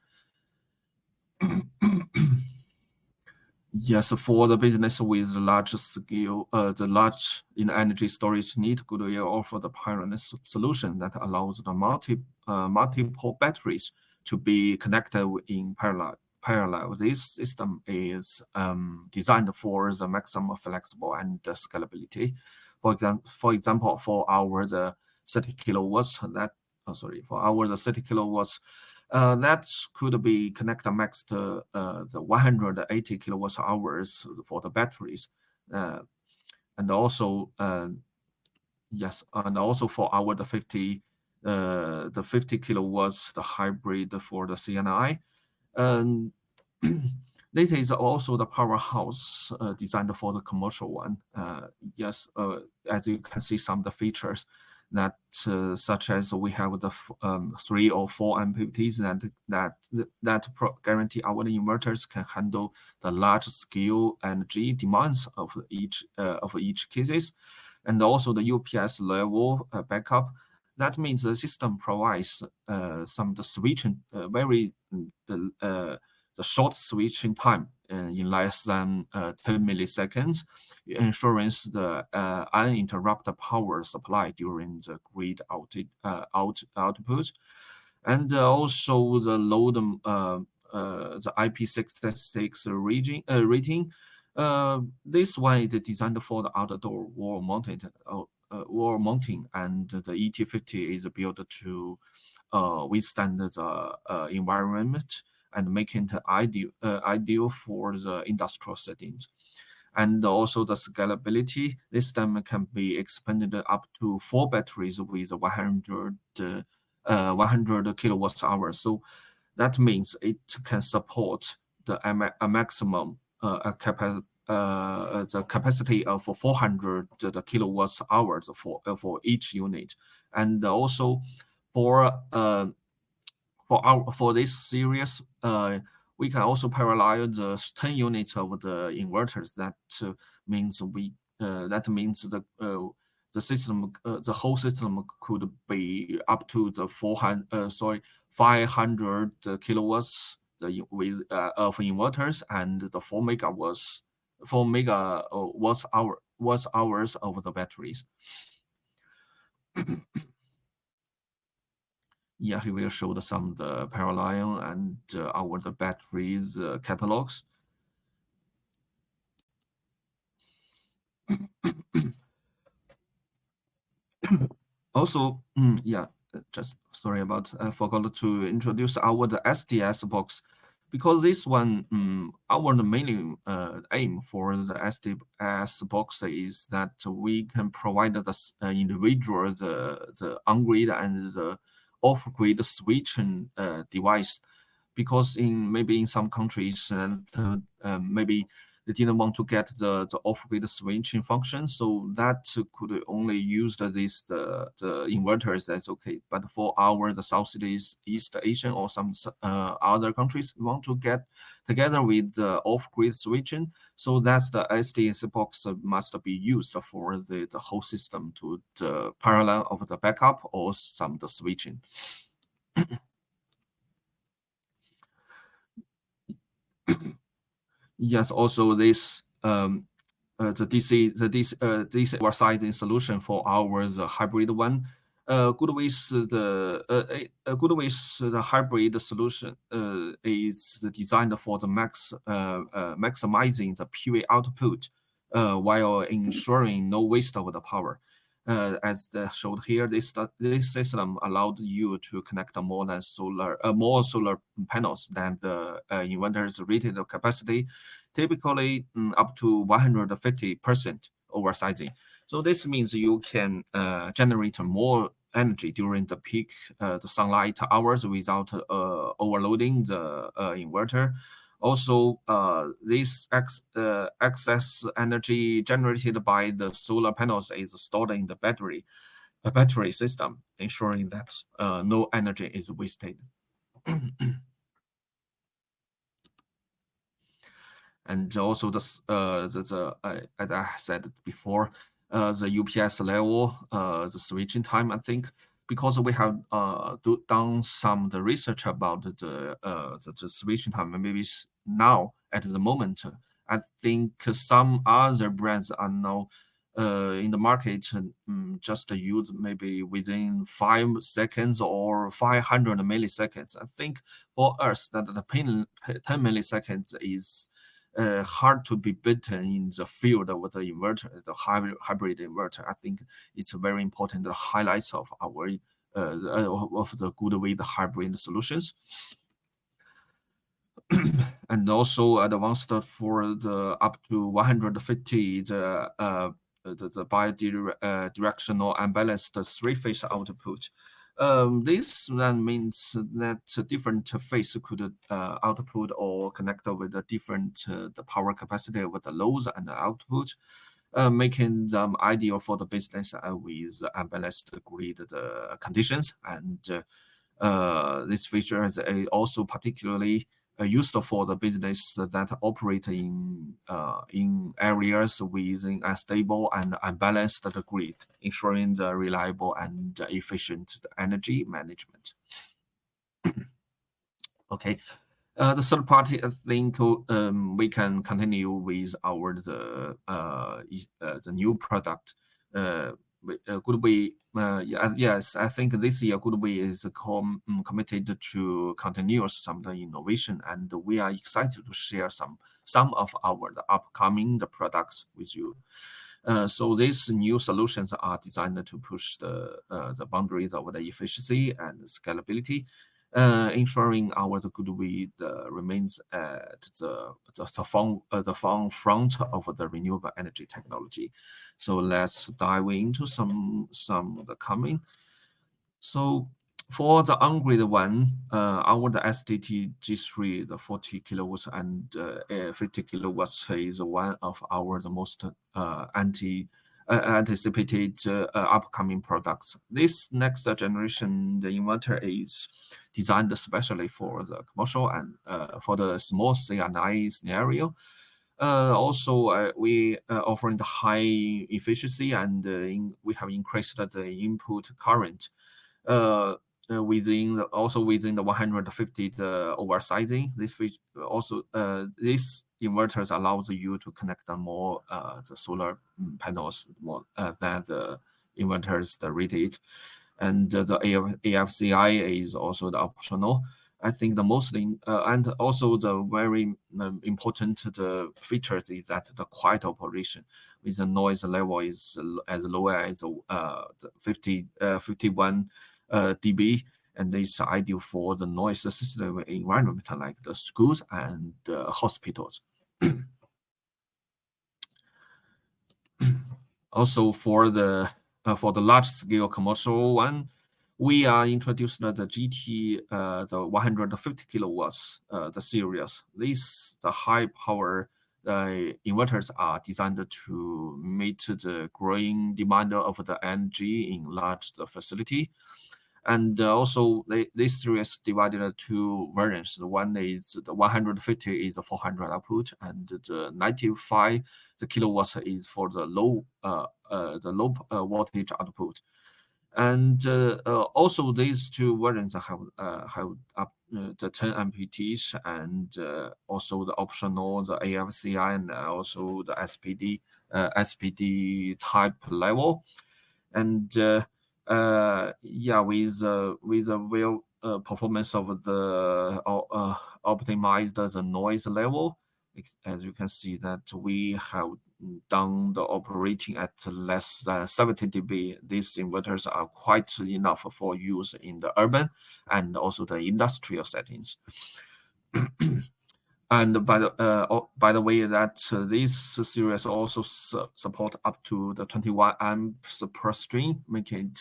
Speaker 5: Yes, for the business with large scale, the large in energy storage need, GoodWeek offer the pioneer solution that allows the multiple batteries to be connected in parallel. This system is designed for the maximum flexible and scalability. For example, for our the 30 kilowatts for our the 30 kilowatts. That could be connected max to the 180 kilowatts hours for the batteries, and also yes, and also for our the 50 kilowatts the hybrid for the CNI, and this is also the powerhouse designed for the commercial one. Yes, as you can see some of the features. that such as we have the 3 or 4 MPPTs that guarantee our inverters can handle the large scale energy demands of each cases, and also the UPS level backup. That means the system provides some the switching the short switching time in less than 10 milliseconds, ensuring the uninterrupted power supply during the grid output, and also the load the IP66 rating. This one is designed for the outdoor wall mounting, and the ET50 is built to withstand the environment and making it ideal for the industrial settings. And also the scalability, this system can be expanded up to 4 batteries with 100 kilowatts hours. So that means it can support a maximum the capacity of 400 kilowatts hours for each unit. And also for for this series, we can also parallel the 10 units of the inverters. Means the system, the whole system could be up to the 500 kilowatts with of inverters and the 4 mega watts hours of the batteries. Yeah, he will show some the parallel and our the batteries catalogs. Also, yeah, just sorry about I forgot to introduce our the SDS box, because this one our main aim for the SDS box is that we can provide the individual the on-grid and the off-grid switching device, because maybe in some countries maybe they didn't want to get the off-grid switching function, so that could only use the inverters. That's okay. But for the Southeast Asian or some other countries, we want to get together with the off-grid switching. So that's the SDS box must be used for the whole system to the parallel of the backup or some the switching. Yes, also this the DC oversizing solution for ours hybrid one. GoodWeek the hybrid solution is designed for the maximizing the PV output while ensuring no waste of the power. As showed here, this system allowed you to connect more solar panels than the inverter's rated capacity, typically up to 150% oversizing. So this means you can generate more energy during the peak the sunlight hours without overloading the inverter. Also, this excess energy generated by the solar panels is stored in the battery system, ensuring that no energy is wasted. And also as I said before, the UPS level, the switching time, I think, because we have done some the research about the switching time, and maybe now at the moment, I think some other brands are now in the market just use maybe within 5 seconds or 500 milliseconds. I think for us that the 10 milliseconds is hard to be beaten in the field with the inverter, the hybrid inverter. I think it's very important the highlights of our of the GoodWeek hybrid solutions. And also advanced for the up to 150 the bidirectional unbalanced three-phase output. This then means that different phase could output or connect with the different the power capacity with the loads and the output. making them ideal for the business with unbalanced grid conditions. And this feature is also particularly useful for the business that operate in areas with a stable and unbalanced grid, ensuring the reliable and efficient energy management. Okay. The third party, I think we can continue with the new product. GoodWeek, yes, I think this year GoodWeek is committed to continuous some innovation, and we are excited to share some of the upcoming products with you. So these new solutions are designed to push the boundaries of the efficiency and scalability, ensuring our GoodWeek remains at the front of the renewable energy technology. So let's dive into some of the coming. So for the on-grid one, our the STT G3, the 40 kilowatts and 50 kilowatts is one of our the most anticipated upcoming products. This next generation, the inverter is designed especially for the commercial and for the small C&I scenario. Also, we offering the high efficiency, and we have increased the input current within the 150 the oversizing. This also this inverters allows you to connect more the solar panels more than the inverters the rated, and the AFCI is also the optional. I think the most and also the very important the features is that the quiet operation with the noise level is as low as 51 dB, and it's ideal for the noise sensitive environment like the schools and hospitals. Also for the large scale commercial one, we are introduced the GT the 150 kilowatts the series. The high power inverters are designed to meet the growing demand of the energy in large facility. And also, this series divided into two variants. The one is the 150 is the 400 output, and the 95 kilowatts is for the low voltage output. And also, these two variants have up the 10 MPTs, and also the optional the AFCI and also the SPD type level. And yeah, with the well performance of the optimized the noise level, as you can see that we have done the operating at less than 70 dB. These inverters are quite enough for use in the urban and also the industrial settings. And by the way, that this series also support up to the 21 amps per string, making it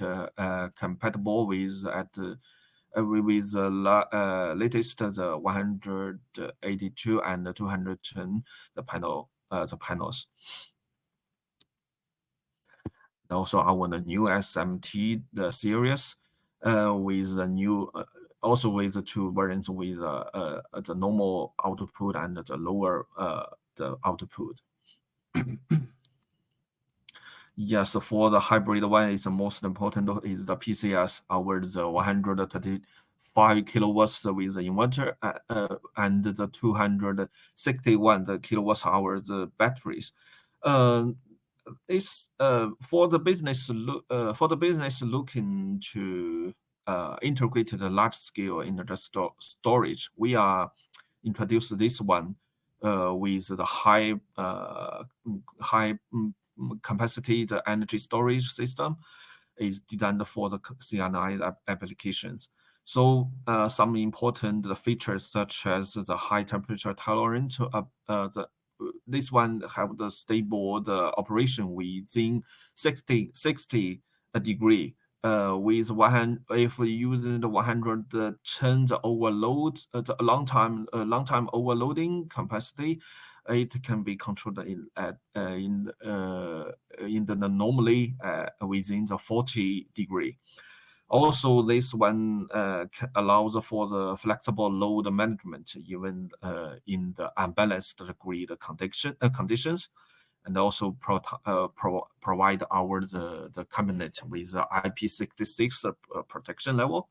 Speaker 5: compatible with the latest the 182 and the 210 the panels. Also our new SMT the series with the new also with the two variants with the normal output and the lower the output. Yes, for the hybrid one is the most important is the PCS, our the 135 kilowatts with the inverter and the 261 the kilowatts hour the batteries. It's for the business looking to integrate the large scale energy storage. We are introduce this one with the high capacity the energy storage system is designed for the C&I applications. So some important features such as the high temperature tolerant, this one have the stable the operation within 60 degree with 100, if we using the 110 the overload, the long time overloading capacity, it can be controlled in the normally within the 40 degree. Also, this one allows for the flexible load management even in the unbalanced grid conditions, and also provide the cabinet with the IP66 protection level,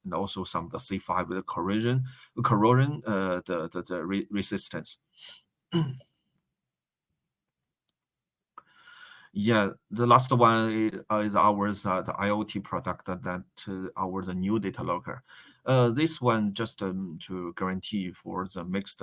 Speaker 5: and also some the C5 the corrosion the resistance. Yeah, the last one is ours, the IoT product that our the new data logger. This one just to guarantee for the mixed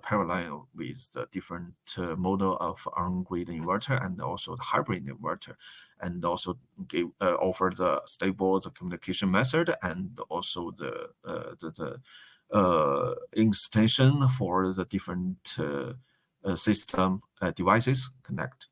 Speaker 5: parallel with the different model of on-grid inverter and also the hybrid inverter, and also give offer the stable the communication method and also the extension for the different system devices connect.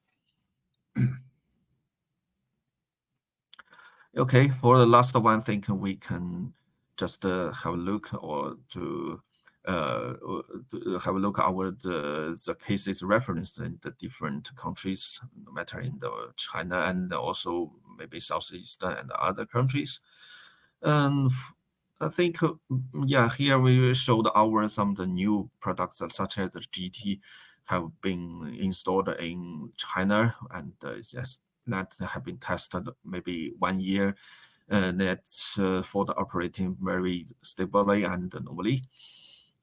Speaker 5: Okay, for the last one, I think we can just have a look or to have a look at our the cases referenced in the different countries, no matter in the China and also maybe Southeast and other countries. And I think yeah, here we showed some of the new products such as the GT have been installed in China, and yes, that have been tested maybe 1 year. That's for the operating very stably and normally.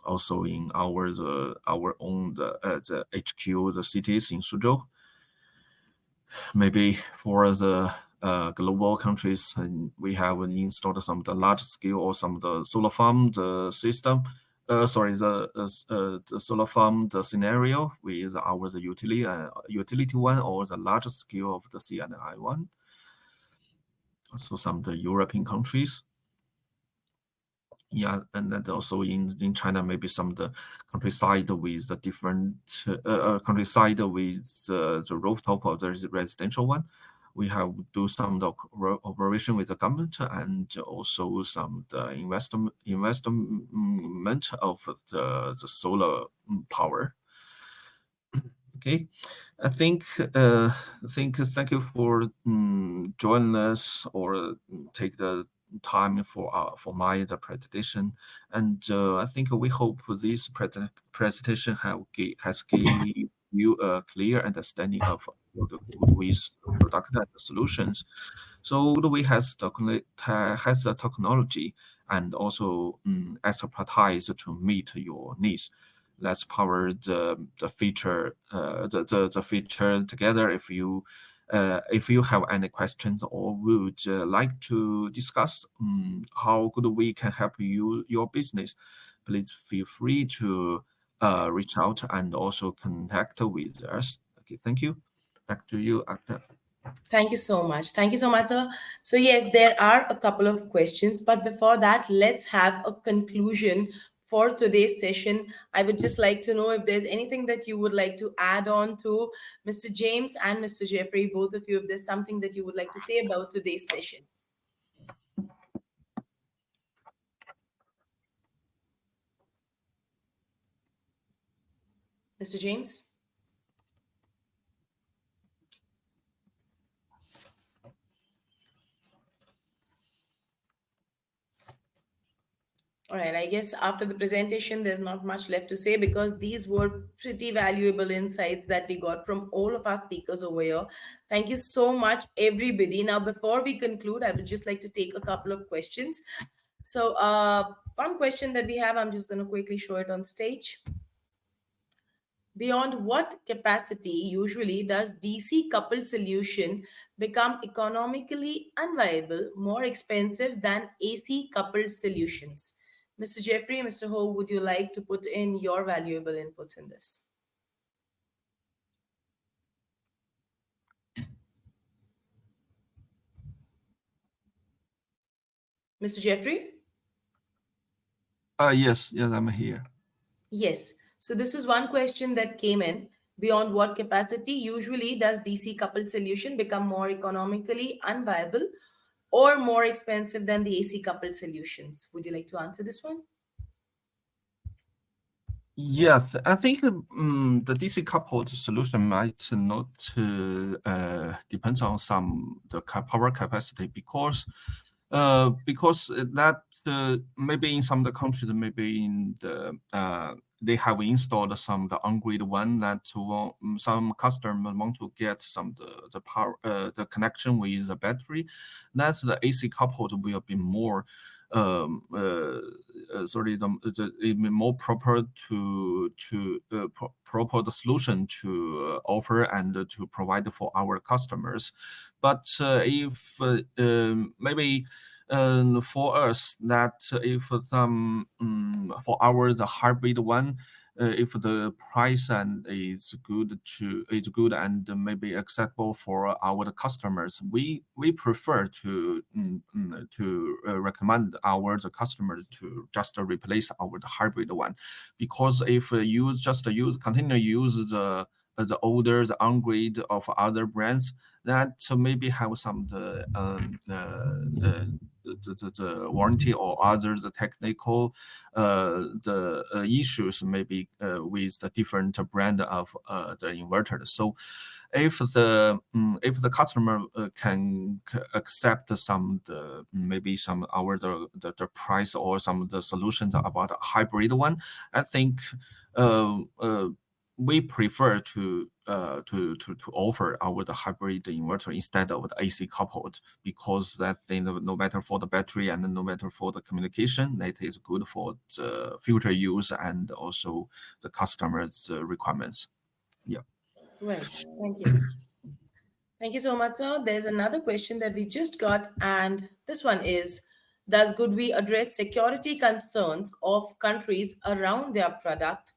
Speaker 5: Also in our own the HQ, the cities in Suzhou. Maybe for the global countries, and we have installed some of the large scale or some of the solar farm the system. Sorry, the solar farm the scenario with our the utility one or the large scale of the CNI one. Also some of the European countries. Yeah, and then also in China, maybe some of the countryside with the different countryside with the rooftop of the residential one. We have do some of the operation with the government and also some the investment of the solar power. Okay, I think thank you for joining us or take the time for my the presentation, and I think we hope this presentation has gave you a clear understanding of the GoodWeek product and the solutions. So GoodWeek has the technology and also expertise to meet your needs. Let's power the feature the feature together. If you have any questions or would like to discuss how good we can help your business, please feel free to reach out and also connect with us. Okay, thank you. Back to you, Actor.
Speaker 1: Thank you so much. Thank you so much, sir. So, yes, there are a couple of questions, but before that, let's have a conclusion for today's session. I would just like to know if there's anything that you would like to add on to Mr. James and Mr. Jeffrey, both of you, if there's something that you would like to say about today's session. Mr. James? All right, I guess after the presentation, there's not much left to say because these were pretty valuable insights that we got from all of our speakers over here. Thank you so much, everybody. Now, before we conclude, I would just like to take a couple of questions. So, one question that we have, I'm just going to quickly show it on stage. Beyond what capacity usually does DC coupled solution become economically unviable, more expensive than AC coupled solutions? Mr. Jeffrey, Mr. Ho, would you like to put in your valuable inputs in this? Mr. Jeffrey?
Speaker 5: Yes, I'm here.
Speaker 1: Yes. So this is one question that came in. Beyond what capacity usually does DC coupled solution become more economically unviable or more expensive than the AC coupled solutions? Would you like to answer this one?
Speaker 5: Yes, I think the DC coupled solution might not depends on some the power capacity because that maybe in some of the countries, maybe in the they have installed some the on-grid one that some customer want to get some the power the connection with the battery. That's the AC coupled will be more sorry, it be more proper proper the solution to offer and to provide for our customers. But if maybe for us that if some for our the hybrid one, if the price and is good and maybe acceptable for our customers, we prefer to recommend our the customers to just replace our the hybrid one, because if you just use continue use the older the on-grid of other brands that maybe have some the warranty or others the technical issues maybe with the different brand of the inverter. So if the customer accept some maybe some our the price or some of the solutions about a hybrid one, I think uh, uh, we prefer to offer our the hybrid inverter instead of the AC coupled, because that thing no matter for the battery and no matter for the communication, that is good for the future use and also the customers requirements. Yeah.
Speaker 1: Right. Thank you. Thank you so much, sir. There's another question that we just got, and this one is: does GoodWe address security concerns of countries around their product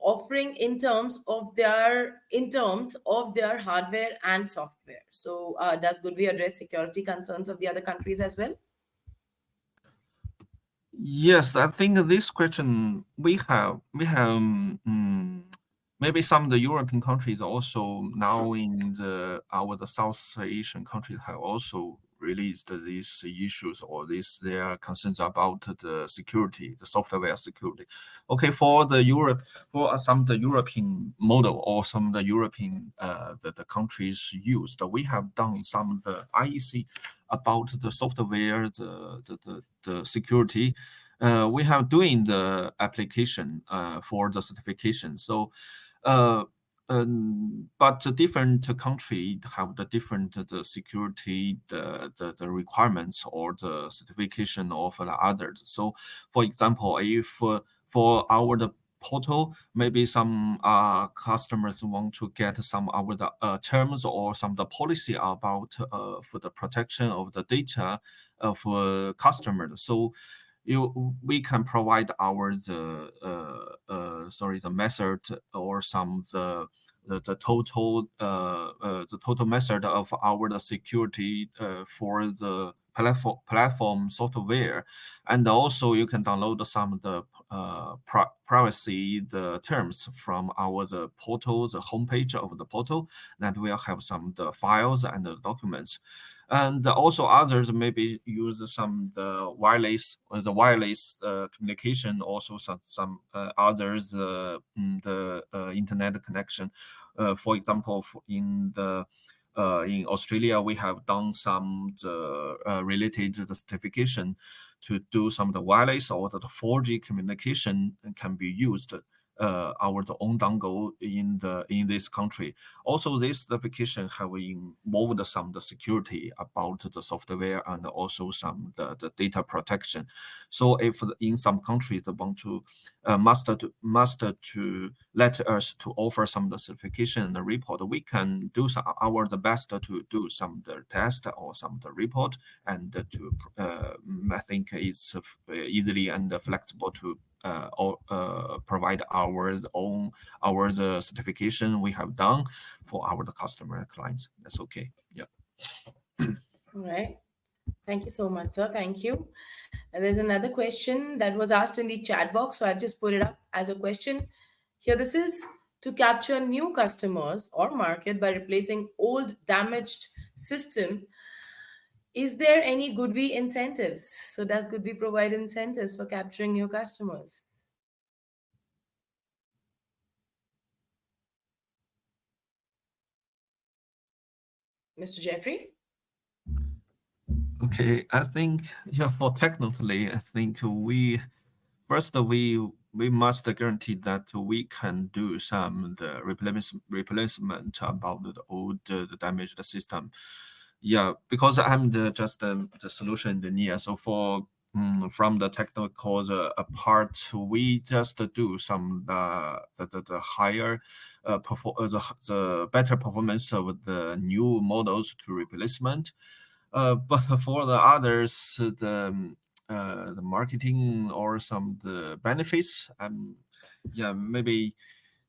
Speaker 1: offering in terms of their hardware and software? So, does GoodWe address security concerns of the other countries as well?
Speaker 5: Yes, I think this question we have maybe some of the European countries also now in the South Asian countries have also released these issues or these their concerns about the security, the software security. Okay, for the Europe, for some of the European model or some of the European the countries used, we have done some of the IEC about the software, the security. We have doing the application for the certification. So, uh, but the different country have the different the security the requirements or the certification of the others. So, for example, if for our the portal, maybe some customers want to get some of the terms or some of the policy about for the protection of the data of customers. So we can provide our the method or some the total method of our the security for the platform software, and also you can download some of the privacy the terms from our the portal, the homepage of the portal, that will have some of the files and the documents. And also others maybe use some the wireless communication, also some others the internet connection. For example, in Australia, we have done some related to the certification to do some of the wireless or the 4G communication can be used our the own dongle in this country. Also, this certification have involved some the security about the software and also some the data protection. So if in some countries they want to master to let us to offer some of the certification and the report, we can do some, our the best to do some of the test or some of the report and I think it's easily and flexible to or provide our own our the certification we have done for our the customer clients. That's okay. Yeah.
Speaker 1: All right. Thank you so much, sir. Thank you. And there's another question that was asked in the chat box, so I've just put it up as a question. Here, this is: to capture new customers or market by replacing old damaged system. Is there any GoodWe incentives? So does GoodWe provide incentives for capturing new customers? Mr. Jeffrey?
Speaker 5: Okay, I think yeah, for technically, I think we must guarantee that we can do some the replacement about the old the damaged system. Yeah, because I'm the solution engineer. So for from the technical part, we just do some the higher the better performance of the new models to replacement. But for the others, the marketing or some the benefits, yeah, maybe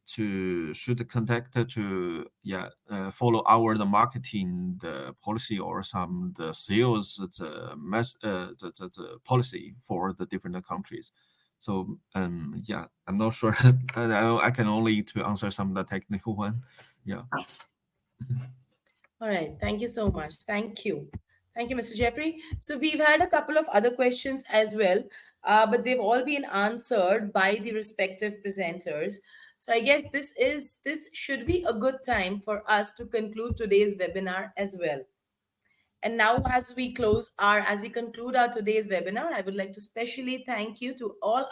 Speaker 5: to should contact to yeah follow our the marketing the policy or some the sales the policy for the different countries. So yeah, I'm not sure. I can only to answer some of the technical one. Yeah.
Speaker 1: All right. Thank you so much. Thank you. Thank you, Mr. Jeffrey. So we've had a couple of other questions as well, but they've all been answered by the respective presenters. So I guess this should be a good time for us to conclude today's webinar as well. And now, as we conclude our today's webinar, I would like to specially thank all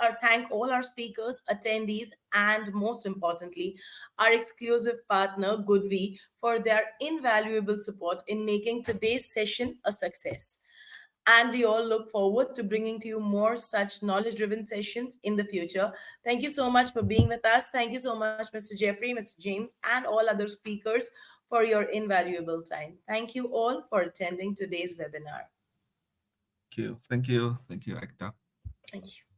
Speaker 1: our speakers, attendees, and most importantly, our exclusive partner, GoodWe, for their invaluable support in making today's session a success. And we all look forward to bringing to you more such knowledge driven sessions in the future. Thank you so much for being with us. Thank you so much, Mr. Jeffrey, Mr. James, and all other speakers for your invaluable time. Thank you all for attending today's webinar.
Speaker 5: Thank you, thank you, thank you, Ekta.
Speaker 1: Thank you.